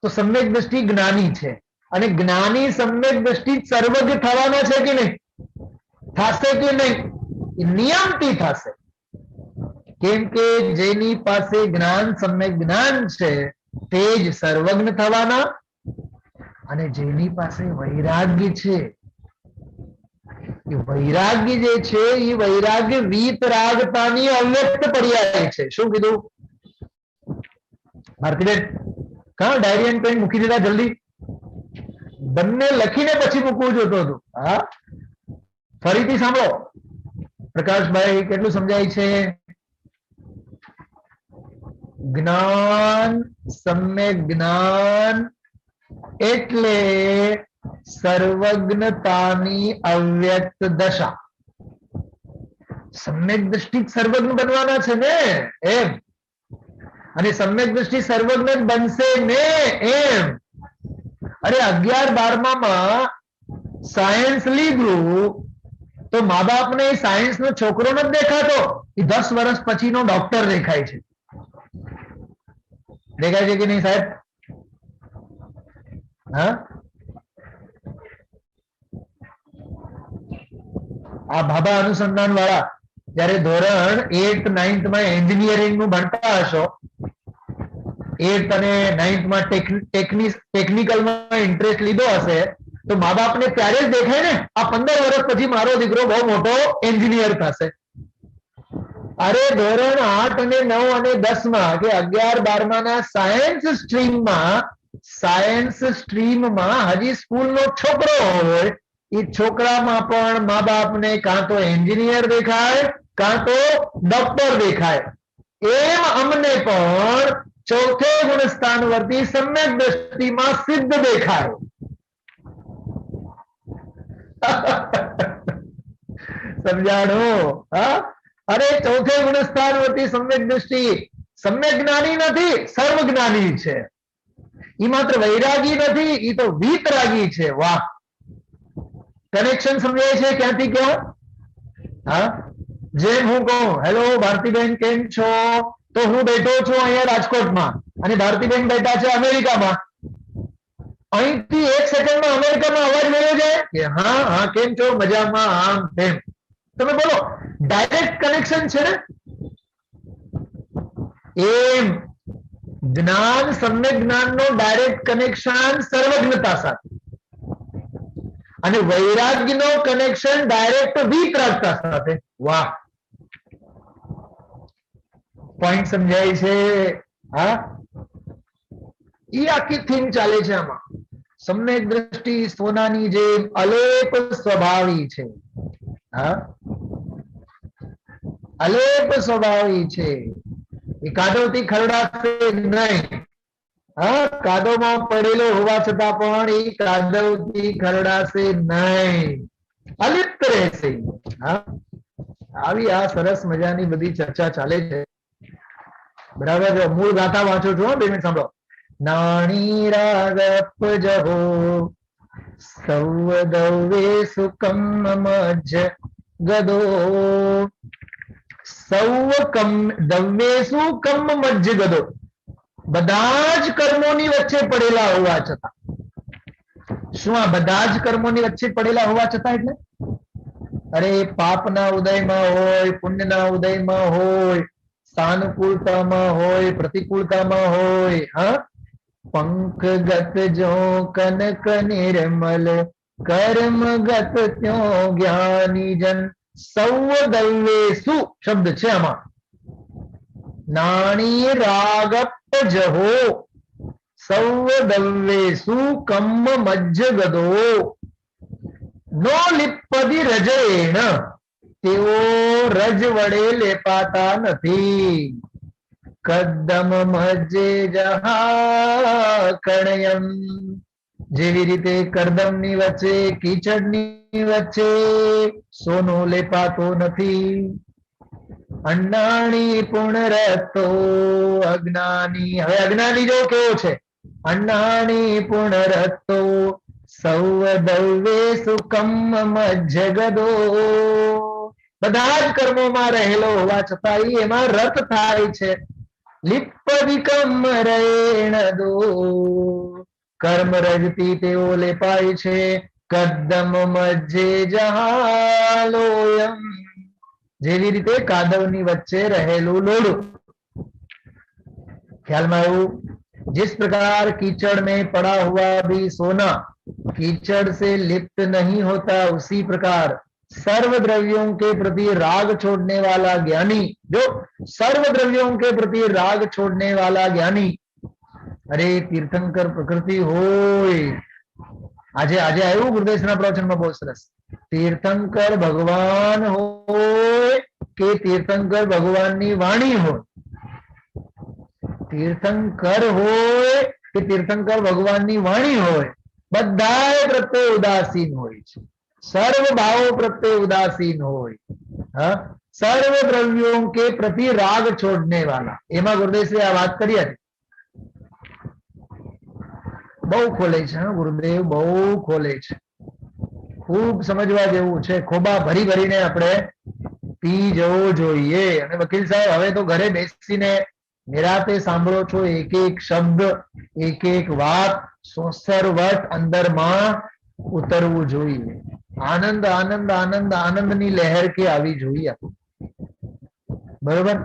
તો સમ્યક દ્રષ્ટિ જ્ઞાની છે, અને જ્ઞાની સમ્યક દ્રષ્ટિ સર્વજ્ઞ થવાના છે કે નહીં? થશે કે નહીં? નિયમથી થશે. કેમ કે જેની પાસે જ્ઞાન સમ્યક જ્ઞાન છે તે જ સર્વજ્ઞ થવાના, અને જેની પાસે વૈરાગ્ય છે, વૈરાગ્ય જે છે એ વૈરાગ્ય વીતરાગતાની અવ્યક્ત પર્યાય છે. શું કીધું ભારતીબેન? કા ડાયરી એન્ડ પેન મૂકી દીધા જલ્દી? બંને લખીને પછી મૂકવું જોતો હતું. હા, ફરીથી સાંભળો. પ્રકાશભાઈ કેટલું સમજાય છે? જ્ઞાન, સમ્યક જ્ઞાન એટલે સર્વજ્ઞતાની અવ્યક્ત દશા. સમ્યક દ્રષ્ટિ સર્વજ્ઞ બનવાના છે ને, એમ. અને સમ્યક દ્રષ્ટિ સર્વજ્ઞ બનશે ને, એમ. અરે 11-12માં સાયન્સ લીધું તો મા બાપને સાયન્સ નો છોકરો નથી દેખાતો, એ 10 વર્ષ પછીનો ડોક્ટર દેખાય છે. દેખાય છે કે નહીં સાહેબ? હા, આ ભાભા અનુસંધાન વાળા જયારે ધોરણ 8th 9th માં એન્જિનિયરિંગ નું ભણતા હશો, 8th અને 9th માં ટેકનિકલ માં ઇન્ટરેસ્ટ લીધો હશે, તો મા બાપને ત્યારે જ દેખાય ને આ 15 વર્ષ પછી મારો દીકરો બહુ મોટો એન્જિનિયર થશે. અરે ધોરણ 8 અને 9 અને 10 માં કે 11-12 ના સાયન્સ સ્ટ્રીમમાં હજી સ્કૂલનો છોકરો હોય, એ છોકરામાં પણ મા બાપને કાં તો એન્જિનિયર દેખાય કાં તો ડોક્ટર દેખાય. એમ અમને પણ ચોથે ગુણસ્થાન વર્તી સમ્યક દ્રષ્ટિમાં સિદ્ધ દેખાય. સમજાણું? હા, અરે ચોથે ગુણસ્થાન વર્તી સમ્યક દ્રષ્ટિ સમ્યક જ્ઞાની નથી, સર્વજ્ઞાની છે. એ માત્ર વૈરાગી નથી, એ તો વીતરાગી છે. વાહ, કનેક્શન સમજાય છે ક્યાંથી ક્યાં? હા, જેમ હું કહું હેલો ભારતીબેન કેમ છો, તો હું બેઠો છું અહીંયા રાજકોટમાં અને ભારતીબેન બેઠા છે અમેરિકામાં. અહીંથી 1 સેકન્ડમાં અમેરિકામાં અવાજ મળ્યો જાય કે હા હા કેમ છો, મજામાં, આમ તેમ. તમે બોલો, ડાયરેક્ટ કનેક્શન છે ને? એમ જ્ઞાન, સમ્યક જ્ઞાનનો ડાયરેક્ટ કનેક્શન સર્વજ્ઞતા સાથે, અને વૈરાગ્યનો કનેક્શન ડાયરેક્ટ વીતરાગતા સાથે. વાહ, પોઈન્ટ સમજાય છે? હા, એ આખી થીમ ચાલે છે આમાં. સમ્યક દ્રષ્ટિ સોનાની જેમ અલેપ સ્વભાવી છે. હા, અલેપ સ્વભાવી છે. એ કાદવથી ખરડાશે નહીં. હા, કાદવમાં પડેલો હોવા છતાં પણ એ કાદવથી ખરડાશે નહીં, અલિપ્ત રહેશે. હા, આવી આ સરસ મજાની બધી ચર્ચા ચાલે છે. બરાબર? મૂળ ગાથા વાંચો છો? 2 મિનિટ સાંભળો. નાણી રાગપ જહો સૌદવે સુકમ મજ ગદો સૌ દવ્યેસુ કર્મ મજ્જ ગદો, બધા જ કર્મોની વચ્ચે પડેલા હોવા છતાં. શું આ બધા જ કર્મોની વચ્ચે પડેલા હોવા છતાં એટલે? અરે પાપના ઉદયમાં હોય, પુણ્યના ઉદયમાં હોય, સાનુકૂળતામાં હોય, પ્રતિકૂળતામાં હોય, હા, પંખગત જો કનક નિર્મલ, કર્મગત ત્યો જ્ઞાની જન. સૌ દૈવેસુ શબ્દ છે આમાં. નાણી રાગપ જહો, સૌ દૈવેસુ કમ્મ મજ્જ ગદો, નો લિપ્પદી રજયેણ, તેઓ રજ વડે લેપાતા નથી. કદમ મજ્જે જહા કણયમ, જેવી રીતે કરદમની વચ્ચે, કીચડની વચ્ચે સોનું લેપાતો નથી. અન્નાણી પુનરતો અજ્ઞાની. હવે અજ્ઞાની જો કેવો છે? અન્નાણી પુનરતો સૌ દૈવેસુ કમ્મ મજ્જ ગદો. બધા જ કર્મોમાં રહેલો હોવા છતાં એમાં રત થાય છે. લિપ્પદી કર્મ રેણ દો, કર્મ રજતી તેઓ લેપાય છે. કદમ મજ્જે જહાલોયમ, જેવી રીતે કાદવની વચ્ચે રહેલું લોડું. ખ્યાલમાં આવ્યું? जिस प्रकार कीचड़ में पड़ा हुआ भी सोना कीचड़ से लिप्त नहीं होता, उसी प्रकार सर्व द्रव्यों के प्रति राग छोड़ने वाला ज्ञानी, जो सर्व द्रव्यों के प्रति राग छोड़ने वाला ज्ञानी, अरे तीर्थंकर प्रकृति होय. આજે આજે આવ્યું ગુરુદેવના પ્રવચનમાં બહુ સરસ. તીર્થંકર ભગવાન હોય કે તીર્થંકર ભગવાનની વાણી હોય, તીર્થંકર હોય કે તીર્થંકર ભગવાનની વાણી હોય, બધા પ્રત્યે ઉદાસીન હોય છે. સર્વ ભાવો પ્રત્યે ઉદાસીન હોય. હા, સર્વ દ્રવ્યો કે પ્રતિ રાગ છોડને વાલા. એમાં ગુરુદેવશ્રી આ વાત કરી હતી. બહુ ખોલે છે ગુરુદેવ, બહુ ખોલે છે. ખૂબ સમજવા જેવું છે. ખોબા ભરી ભરીને આપણે પી જવું જોઈએ. અને વકીલ સાહેબ હવે તો ઘરે બેસીને નિરાતે સાંભળો છો, એક એક શબ્દ, એક એક વાત સોસરવટ અંદરમાં ઉતરવું જોઈએ. આનંદ આનંદ આનંદ આનંદની લહેર કે આવી જોઈએ. बरोबर?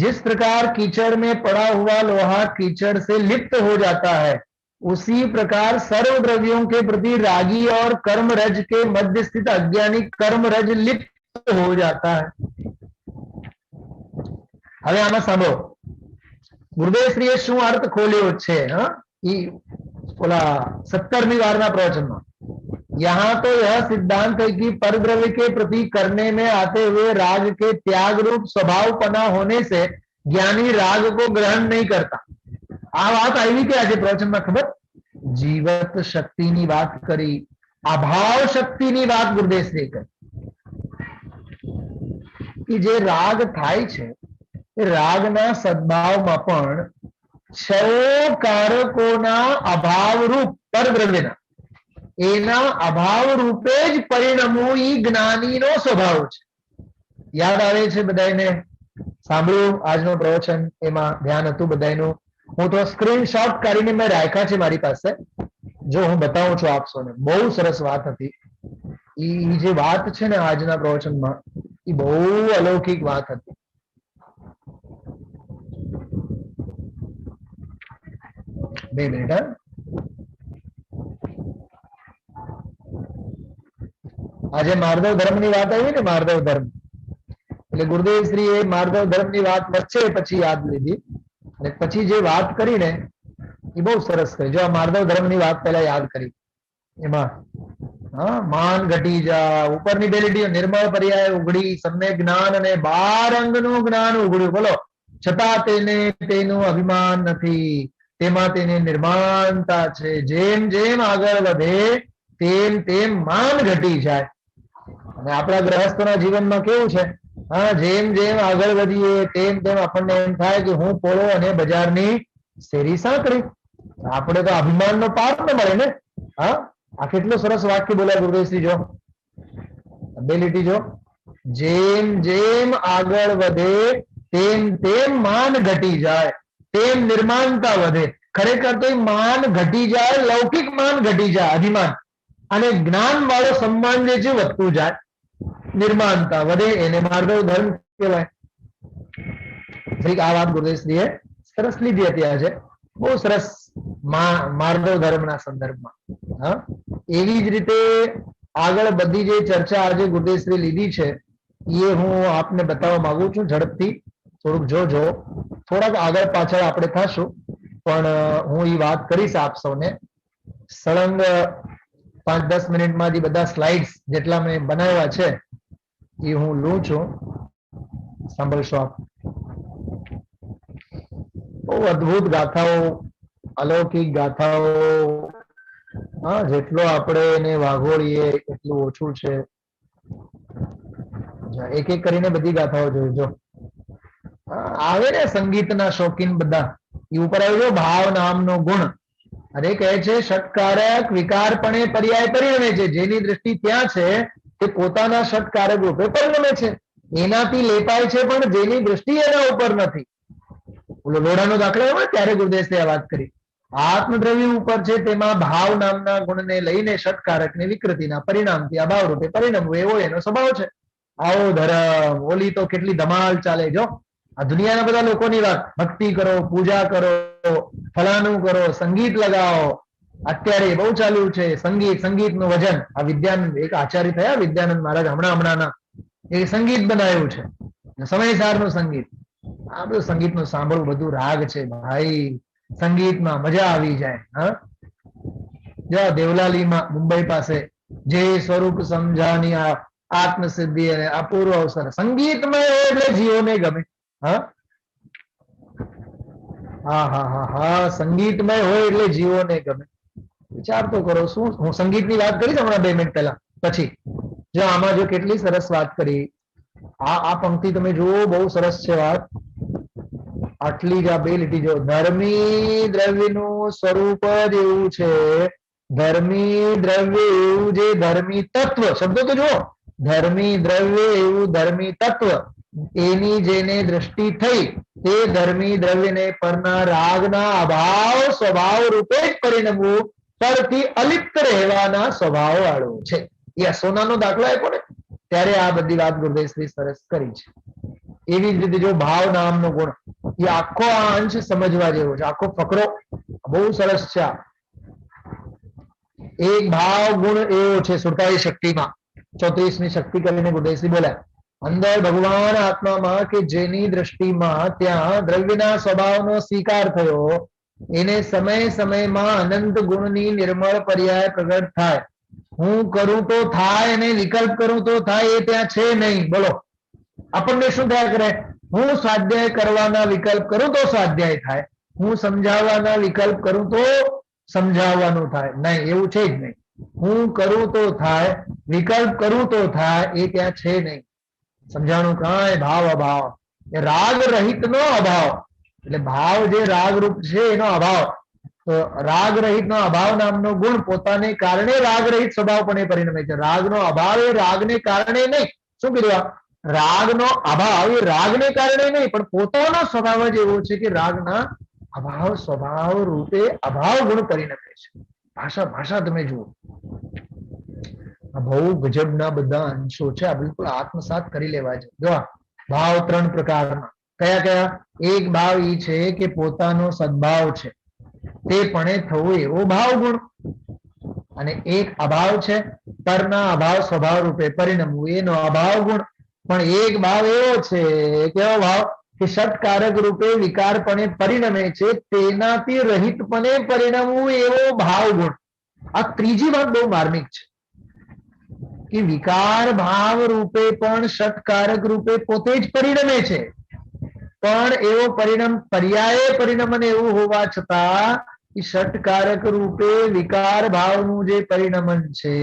जिस प्रकार कीचड़ में पड़ा हुआ लोहा कीचड़ से लिप्त हो जाता है, उसी प्रकार सर्व द्रव्यों के प्रति रागी और कर्म रज के मध्य स्थित अज्ञानी कर्म रज लिप्त हो जाता है. હવે આમાં સાંભળો, ગુરુદેવશ્રીએ શું અર્થ ખોલ્યો છે ઓલા 17મી વારના પ્રવચનમાં. यहाँ तो यह सिद्धांत है कि परद्रव्य के प्रति करने में आते हुए राग के त्याग रूप स्वभावपना होने से ज्ञानी राग को ग्रहण नहीं करता. आ बात आई कि आज प्रवचन में खबर जीवत शक्ति नी बात करी, अभाव शक्ति नी बात गुरुदेव श्री करी कि जे राग थाय छे એ રાગના સદભાવમાં પણ છ કારકોના અભાવ રૂપ પરદ્રવ્યના એના અભાવ રૂપે જ પરિણમવું ઈ જ્ઞાનીનો સ્વભાવ છે. યાદ આવે છે બધાને? સાંભળ્યું આજનો પ્રવચન? એમાં ધ્યાન હતું બધાનું? હું તો સ્ક્રીનશોટ કરીને મેં રાખ્યા છે મારી પાસે, જો હું બતાવું છું આપ સૌને. બહુ સરસ વાત હતી. ઈ જે વાત છે ને આજના પ્રવચનમાં, ઈ બહુ અલૌકિક વાત હતી. બે મિનિટ. આજે માર્દવ ધર્મ ની વાત આવી ને, માર્દવ ધર્મ એટલે ગુરુદેવ શ્રી એ માર્દવ ધર્મ ની વાત વચ્ચે પછી યાદ લીધી અને પછી જે વાત કરી ને એ બહુ સરસ કરી. જો આ માર્દવ ધર્મ ની વાત પહેલા યાદ કરી, એમાં માન ઘટી જા, ઉપરની બે લીટીઓ નિર્મળ પર્યાય ઉઘડી, સમ્યક જ્ઞાન અને 12 અંગનું જ્ઞાન ઉઘડ્યું. બોલો, છતાં તેને તેનું અભિમાન નથી, તેમાં તેને નિર્માણતા છે. જેમ જેમ આગળ વધે તેમ તેમ માન ઘટી જાય. અને આપણા ગ્રહસ્થોના જીવનમાં કેવું છે? જેમ જેમ આગળ વધીએ તેમ તેમ આપણને એમ થાય કે હું પોળો અને બજારની શેરી સાંકળી. આપણે તો અભિમાનનો પાર ન મળે ને. આ કેટલું સરસ વાક્ય બોલ્યા ગુરુદેવશ્રી. જો બે લીટી જો, જેમ જેમ આગળ વધે તેમ તેમ માન ઘટી જાય, તેમ નિર્માણતા વધે. ખરેખર તો માન ઘટી જાય, લૌકિક માન ઘટી જાય, અભિમાન, અને જ્ઞાન વાળો સન્માન જે છે વધતું જાય, નિર્માણતા વધે, એને માર્ગવ ધર્મ કહેવાય. આ વાત ગુરુદેવશ્રીએ સરસ લીધી હતી આજે, બહુ સરસ, માર્ગવ ધર્મના સંદર્ભમાં. હા, એવી જ રીતે આગળ બધી જે ચર્ચા આજે ગુરુદેવશ્રી લીધી છે એ હું આપને બતાવવા માંગુ છું. ઝડપથી થોડુંક જોજો, થોડાક આગળ પાછળ આપણે થશું, પણ હું એ વાત કરીશ આપ સૌને. સળંગ 5-10 મિનિટમાં જે બધા સ્લાઇડ્સ જેટલા મેં બનાવ્યા છે એ હું લઉં છું, સાંભળશો આપ. બહુ અદભુત ગાથાઓ, અલૌકિક ગાથાઓ. હા, જેટલો આપણે એને વાઘોળીએ એટલું ઓછું છે. એક એક કરીને બધી ગાથાઓ જોઈજો. આવે ને સંગીતના શોખીન બધા, એ ઉપર આવ્યો ભાવ નામનો ગુણ. અરે કહે છે ષટકારક વિકારપણે પર્યાય પરિણમે છે. જેની દ્રષ્ટિ ત્યાં છે તે પોતાના ષટકારક રૂપે પરિણમે છે, એનાથી લેપાય છે, પણ જેની દ્રષ્ટિ એના ઉપર નથી. ઓલો લોઢાનો દાખલો હોય ત્યારે ગુરુદેવે આ વાત કરી. આત્મદ્રવ્ય ઉપર છે, તેમાં ભાવ નામના ગુણને લઈને ષટકારક ને વિકૃતિના પરિણામથી અભાવ રૂપે પરિણમવું એવો એનો સ્વભાવ છે. આવો ધર્મ, ઓલી તો કેટલી ધમાલ ચાલે. જો આ દુનિયાના બધા લોકોની વાત, ભક્તિ કરો, પૂજા કરો, ફલાનું કરો, સંગીત લગાવો. અત્યારે બહુ ચાલુ છે સંગીત, સંગીતનું વજન. આ વિદ્યાનંદ એક આચાર્ય થયા, વિદ્યાનંદ મહારાજ હમણાંના એ સંગીત બનાવ્યું છે, સમયસારનું સંગીત. આ બધું સંગીતનું સાંભળવું, બધું રાગ છે ભાઈ, સંગીતમાં મજા આવી જાય. હા, જો દેવલાલીમાં મુંબઈ પાસે જે સ્વરૂપ સમજાની આ આત્મસિદ્ધિ અને અપૂર્વ અવસર સંગીતમાં એટલે જીવોને ગમે. હા હા હા હા હા, સંગીતમય હોય એટલે જીવોને ગમે. વિચાર તો કરો. શું હું સંગીતની વાત કરીશ હમણાં 2 મિનિટ પહેલા, પછી જો આમાં જો કેટલી સરસ વાત કરી. આ પંક્તિ તમે જુઓ, બહુ સરસ છે વાત. આટલી જ આ 2 લીટી જો. ધર્મી દ્રવ્યનું સ્વરૂપ જ એવું છે, ધર્મી દ્રવ્ય એવું જે ધર્મી તત્વ, શબ્દો તો જુઓ, ધર્મી દ્રવ્ય એવું ધર્મી તત્વ, એની જેને દ્રષ્ટિ થઈ તે ધર્મી દ્રવ્યને પરના રાગના અભાવ સ્વભાવ રૂપે જ પરિણમવું, પરથી અલિપ્ત રહેવાના સ્વભાવ વાળું છે. એ સોનાનો દાખલો આપ્યો ને ત્યારે આ બધી વાત ગુરુદેવશ્રી સરસ કરી છે. એવી જ રીતે જો ભાવ નામનો ગુણ, એ આખો આ અંશ સમજવા જેવો છે, આખો ફકરો બહુ સરસ છે. એક ભાવ ગુણ એવો છે 47 શક્તિમાં, 34મી શક્તિ કરીને ગુરુદેવશ્રી બોલ્યા, અંદર ભગવાન આત્મામાં કે જેની દ્રષ્ટિમાં ત્યાં દ્રવ્યના સ્વભાવનો સ્વીકાર થયો, એને સમય સમયમાં અનંત ગુણની નિર્મળ પર્યાય પ્રગટ થાય. હું કરું તો થાય અને વિકલ્પ કરું તો થાય, એ ત્યાં છે નહીં. બોલો, આપણને શું થયા કરે? હું સ્વાધ્યાય કરવાના વિકલ્પ કરું તો સ્વાધ્યાય થાય, હું સમજાવવાના વિકલ્પ કરું તો સમજાવવાનું થાય. નહીં, એવું છે જ નહીં. હું કરું તો થાય, વિકલ્પ કરું તો થાય, એ ત્યાં છે નહીં. સમજાણું? કાંઈ ભાવ અભાવ, એ રાગ રહિત નો અભાવ. એટલે ભાવ જે રાગ રૂપ છે એનો અભાવ. તો રાગ રહિત નો અભાવ નામનો ગુણ પોતાને કારણે રાગ રહિત સ્વભાવ પણ પરિણમે છે. રાગનો અભાવ એ રાગને કારણે નહીં. શું કીધું? રાગનો અભાવ એ રાગને કારણે નહીં, પણ પોતાનો સ્વભાવ જ એવો છે કે રાગના અભાવ સ્વભાવ રૂપે અભાવ ગુણ પરિણમે છે. ભાષા તમે જુઓ, બહુ ગજબના બધા અંશો છે. આ બિલકુલ આત્મસાત કરી લેવા છે. જો ભાવ 3 પ્રકારના. કયા કયા? એક ભાવ એ છે કે પોતાનો સદભાવ છે તે પણ થવું એવો ભાવ ગુણ, અને એક અભાવ છે પરના અભાવ સ્વભાવ રૂપે પરિણમવું, એનો અભાવ ગુણ. પણ એક ભાવ એવો છે, કેવો ભાવ? કે ષટકારક રૂપે વિકારપણે પરિણમે છે, તેનાથી રહિતપણે પરિણમવું એવો ભાવ ગુણ. આ ત્રીજી વાત બહુ માર્મિક છે કે વિકાર ભાવ રૂપે પણ ષટકારક રૂપે પોતે જ પરિણમે છે, પણ એવો પરિણામ પર્યાય પરિણમન એવું હોવા છતાં ષટકારક રૂપે વિકાર ભાવનું જે પરિણમન છે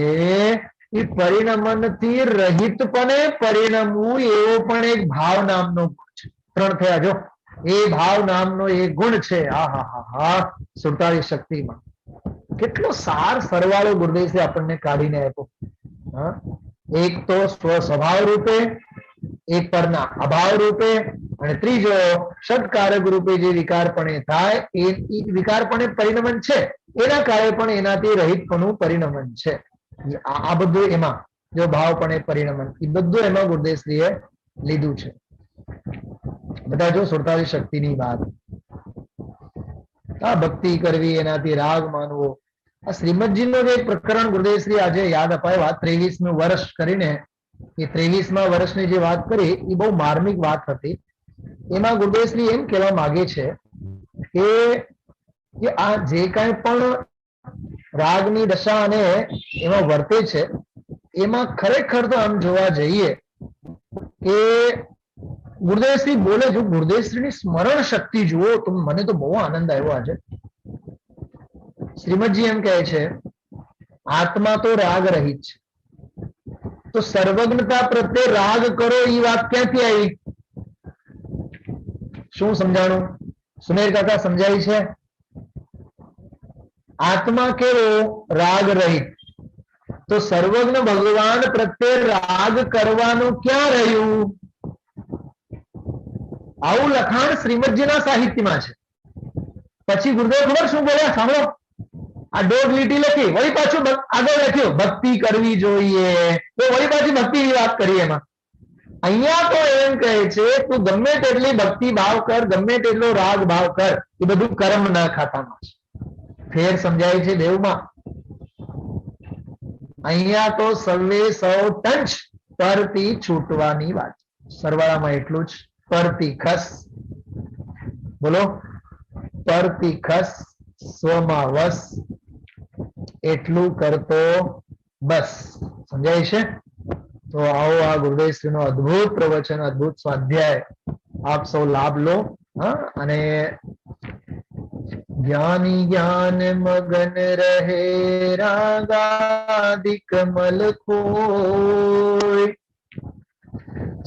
એ પરિણમન થી રહિતપણે પરિણમવું એવો પણ એક ભાવ નામનો ગુણ છે. 3 થયા જો. એ ભાવ નામનો એક ગુણ છે. હા હા હા હા, 47 શક્તિમાં કેટલો સાર સરવાળો ગુરુદેવશ્રી આપણને કાઢીને આપ્યો. એક તો સ્વભાવ રૂપે એક પરના અભાવ રૂપે અને ત્રીજો ષટકારક રૂપે જે વિકારપણે થાય એ વિકારપણે પરિણમન છે, એના કારણે પણ એનાથી રહિતપણું પરિણમન છે. આ બધું એમાં જો ભાવપણે પરિણમન એ બધું એમાં ગુરુદેવશ્રીએ લીધું છે. બધા જો 47 શક્તિની વાત, આ ભક્તિ કરવી, એનાથી રાગ માનવો, આ શ્રીમદજીનો જે પ્રકરણ ગુરુદેવશ્રી આજે યાદ અપાય, વાત 23નું વર્ષ કરીને એ 23મા વર્ષની જે વાત કરી એ બહુ માર્મિક વાત હતી. એમાં ગુરુદેવશ્રી એમ કહેવા માંગે છે કે આ જે કાંઈ પણ રાગની દશા અને એમાં વર્તે છે એમાં ખરેખર તો આમ જોવા જઈએ કે ગુરુદેવશ્રી બોલે, જો ગુરુદેવશ્રીની સ્મરણ શક્તિ જુઓ તો મને તો બહુ આનંદ આવ્યો આજે. શ્રીમદજી એમ કહે છે આત્મા તો રાગ રહિત છે, તો સર્વજ્ઞતા પ્રત્યે રાગ કરો એ વાત ક્યાંથી આવી? શું સમજાણું? સુમેર કાકા સમજાય છે? આત્મા કેવો? રાગ રહિત. તો સર્વજ્ઞ ભગવાન પ્રત્યે રાગ કરવાનું ક્યાં રહ્યું? આવું લખાણ શ્રીમદજીના સાહિત્યમાં છે. પછી ગુરુદેવ ખબર શું બોલ્યા સાંભળો, આ 1.5 લીટી લખી, વળી પાછું આગળ લખ્યું ભક્તિ કરવી જોઈએ, તો વળી પાછી ભક્તિની વાત કરી. એમાં અહીંયા તો એમ કહે છે તું ગમે તેટલી ભક્તિ ભાવ કર, ગમે તેટલો રાગ ભાવ કર, એ બધું કર્મ ના ખાતામાં છે. ફેર સમજાય છે દેવમાં? અહીંયા તો સૌએ સૌ ટંચ પરથી છૂટવાની વાત. સરવાળામાં એટલું જ, પરથી ખસ, બોલો, પરથી ખસ, સ્વમાં વસ, એટલું કરતો બસ. સમજાય છે? તો આવો આ ગુરુદેવશ્રીનો અદ્ભુત પ્રવચન, અદ્ભુત સ્વાધ્યાય આપ સૌ લાભ લો. અને જ્ઞાની જ્ઞાન મગન રહે, રાગાદિક મલ કોઈ,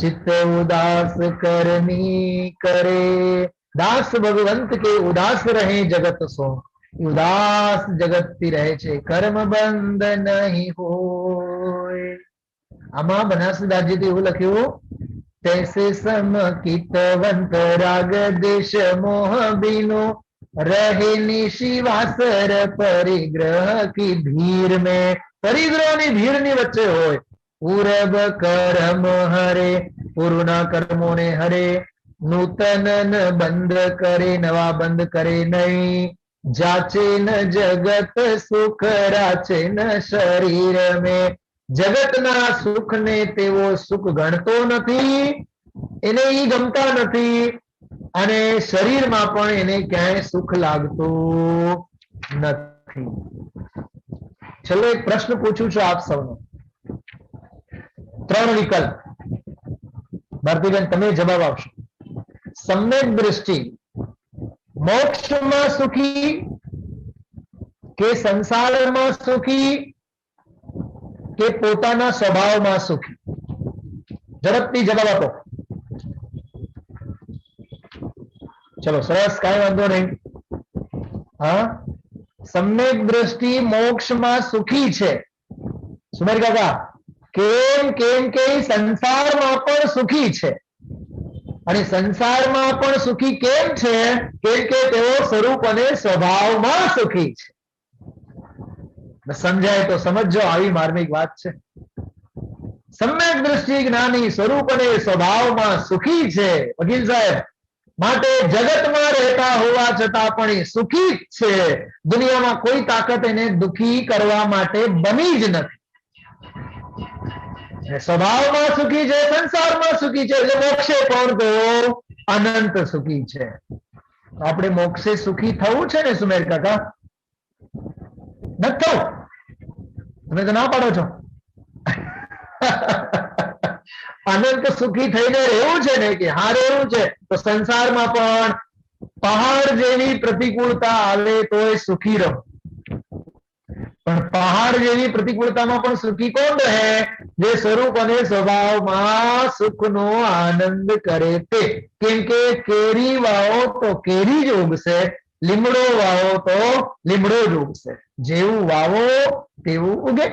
चित्त उदास करनी करे, दास भगवंत के उदास रहे जगत सो, उदास जगत થી રહે છે, કર્મ બંધ નહીં હોય. આમાં બનાસદાસજી એવું લખ્યું, તૈસે સમકિતવંત રાગ દેશ મોહ બીનો, રહે નિશિવાસર પરિગ્રહ की भीड़ में, પરિગ્રહની ભીડની વચ્ચે હોય. પૂરબ કર્મ હરે, પૂર્વના કર્મોને હરે, નૂતન બંધ કરે, નવા બંધ કરે નહીં, જાચે ન જગત સુખ રાચે ન શરીર મેં, જગતના સુખને તેઓ સુખ ગણતો નથી, એને ઈ ગમતા નથી, અને શરીરમાં પણ એને ક્યાંય સુખ લાગતું નથી. ચલો એક પ્રશ્ન પૂછું છું આપ સૌને, 3 વિકલ્પ. ભારતીબેન તમે જવાબ આપશો. સમ્યક દ્રષ્ટિ મોક્ષમાં સુખી કે સંસારમાં સુખી કે પોતાના સ્વભાવમાં સુખી? ઝડપથી જવાબ આપો. ચલો સરસ, કાંઈ વાંધો નહીં. હા, સમ્યક દ્રષ્ટિ મોક્ષમાં સુખી છે. સુમેર કાકા કેમ? કેમ કે સંસારમાં પણ સુખી છે. અને સંસારમાં પણ સુખી કેમ છે? કેમ કે તેઓ સ્વરૂપ અને સ્વભાવમાં સુખી છે. સમજાય તો સમજો, આવી માર્મિક વાત છે. સમ્યક દ્રષ્ટિ જ્ઞાની સ્વરૂપ અને સ્વભાવમાં સુખી છે વકીલ સાહેબ, માટે જગતમાં રહેતા હોવા છતાં પણ એ સુખી જ છે. દુનિયામાં કોઈ તાકાત એને દુખી કરવા માટે બની જ નથી. સ્વભાવમાં સુખી છે, સંસારમાં સુખી છે, એટલે મોક્ષે પણ તો અનંત સુખી છે. આપણે મોક્ષે સુખી થવું છે ને સુમેર કાકા? નથી થવું? તમે તો ના પાડો છો. અનંત સુખી થઈને રહેવું છે ને કે હા રહેવું છે, તો સંસારમાં પણ પહાડ જેવી પ્રતિકૂળતા આવે તો સુખી રહો. પણ પહાડ જેવી પ્રતિકૂળતામાં પણ સુખી કોણ રહે? જે સ્વરૂપ અને સ્વભાવમાં સુખનો આનંદ કરે તે. કેમ કે કેરી વાવો તો કેરી જ ઉગશે, લીમડો વાવો તો લીમડો જ ઉગશે. જેવું વાવો તેવું ઉગે.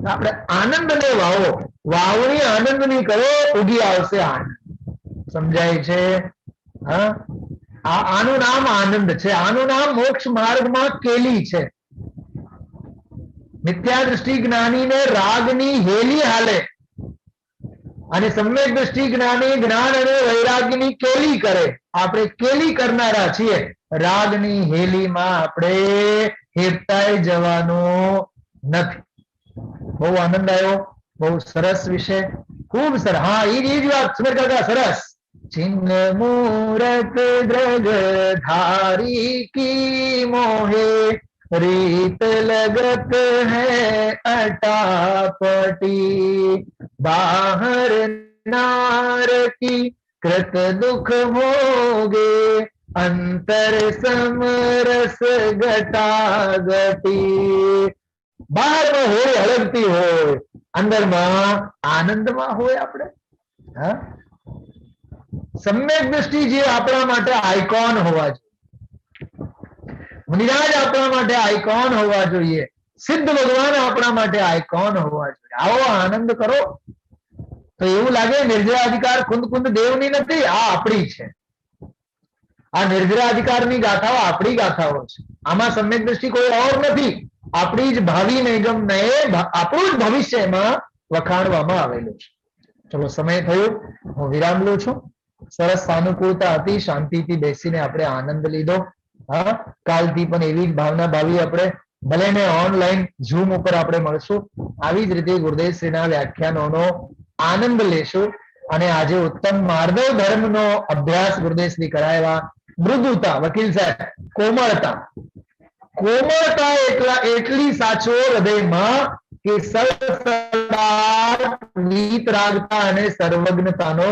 આપણે આનંદને વાવો, વાવણી આનંદની કરો, ઉગી આવશે આનંદ. સમજાય છે? હા, આનું નામ આનંદ છે. આનું નામ મોક્ષ માર્ગમાં કેલી છે. મિથ્યા દ્રષ્ટિ જ્ઞાનીને રાગની હેલી હાલે અને સમ્યક દ્રષ્ટિ જ્ઞાની જ્ઞાન અને વૈરાગ્યની કેલી કરે. આપણે કેલી કરનારા છીએ. રાગની હેલીમાં આપણે હેરતાઈ જવાનું નથી. બહુ આનંદ આવ્યો, બહુ સરસ વિષય, ખૂબ સરસ. હા, એ જ વાત સુમેર કાકા, સરસ. ચિન્હ મૂરત દ્રગ ધારી કી મોહે રીત લગત હૈ અટાપટી બાહર નાર કી કૃત દુખ ભોગે અંતર સમરસ ગટાગટી. બહારમાં હોય હળગતી હોય, અંદરમાં આનંદમાં હોય. આપણે હા, સમ્યક દ્રષ્ટિ જે આપણા માટે આઇકોન હોવા જોઈએ, મુનિરાજ આપણા માટે આઇકોન હોવા જોઈએ, સિદ્ધ ભગવાન આપણા માટે આઇકોન હોવા જોઈએ. આવો આનંદ કરો તો એવું લાગે નિર્જરાધિકાર કુંદ કુંદ દેવની નથી, આ આપણી છે. આ નિર્જરાધિકારની ગાથાઓ આપણી ગાથાઓ છે. આમાં સમ્યક દ્રષ્ટિ કોઈ ઓર નથી. આપણી જ ભાવિ નિગમ ને આપણું જ ભવિષ્ય એમાં વખાણવામાં આવેલું છે. ચલો, સમય થયો, હું વિરામ લઉં છું. સરસ સાનુકૂળતા હતી, શાંતિથી બેસીને આપણે આનંદ લીધો. હા, કાલથી પણ એવી જ ભાવના ભાવી આપણે ભલે ને ઓનલાઈન ઝૂમ ઉપર આપણે મળશું, આવી જ રીતે ગુરુદેવશ્રીના વ્યાખ્યાનોનો આનંદ લેશું. અને આજે ઉત્તમ માર્દવ ધર્મનો અભ્યાસ ગુરુદેવશ્રી કરાવ્યા. મૃદુતા, વકીલ સાહેબ, કોમળતા, કોમળતા એટલી સાચો હૃદયમાં કે વીતરાગતા અને સર્વજ્ઞતાનો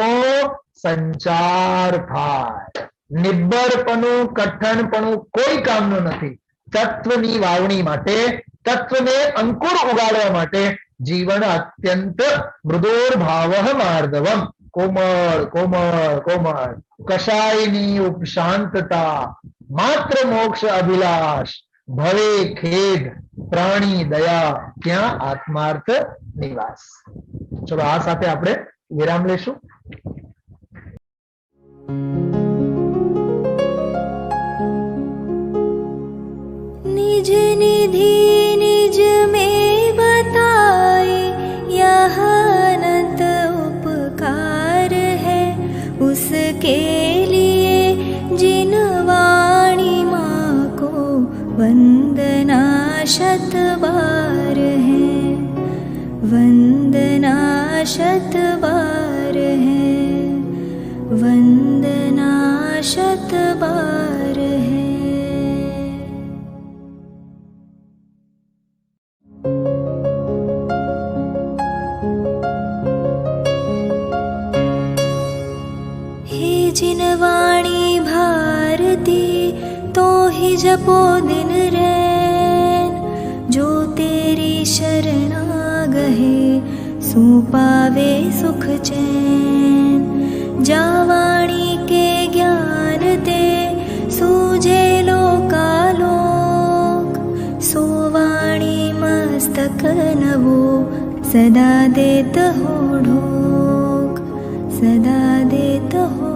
સંચાર થાય. નિબ્બરપણું, કઠણપણું કોઈ કામનું નથી. તત્વની વાવણી માટે, તત્વને અંકુર ઉગાડવા માટે જીવન અત્યંત મૃદોર ભાવ માર્દવમ. કોમળ કોમળ કોમળ, કશાયની ઉપશાંતતા, માત્ર મોક્ષ અભિલાષ, ભવે ખેદ પ્રાણી દયા, ત્યાં આત્માર્થ નિવાસ. ચલો, આ સાથે આપણે વિરામ લેશું. निज निधि निज में बताए यह अनंत उपकार है उसके लिए जिन वाणी माँ को वंदना शत बार है, वंदना शत बार है, वंदना शत बार है. जिन वाणी भारती तो ही जपो दिन रैन, जो तेरी शरणा गहे सो पावे सुख चैन. जा वाणी के ज्ञान ते सूझे लोकालोक, सो वाणी मस्तक नवो सदा देत हो ढोक, सदा देत हो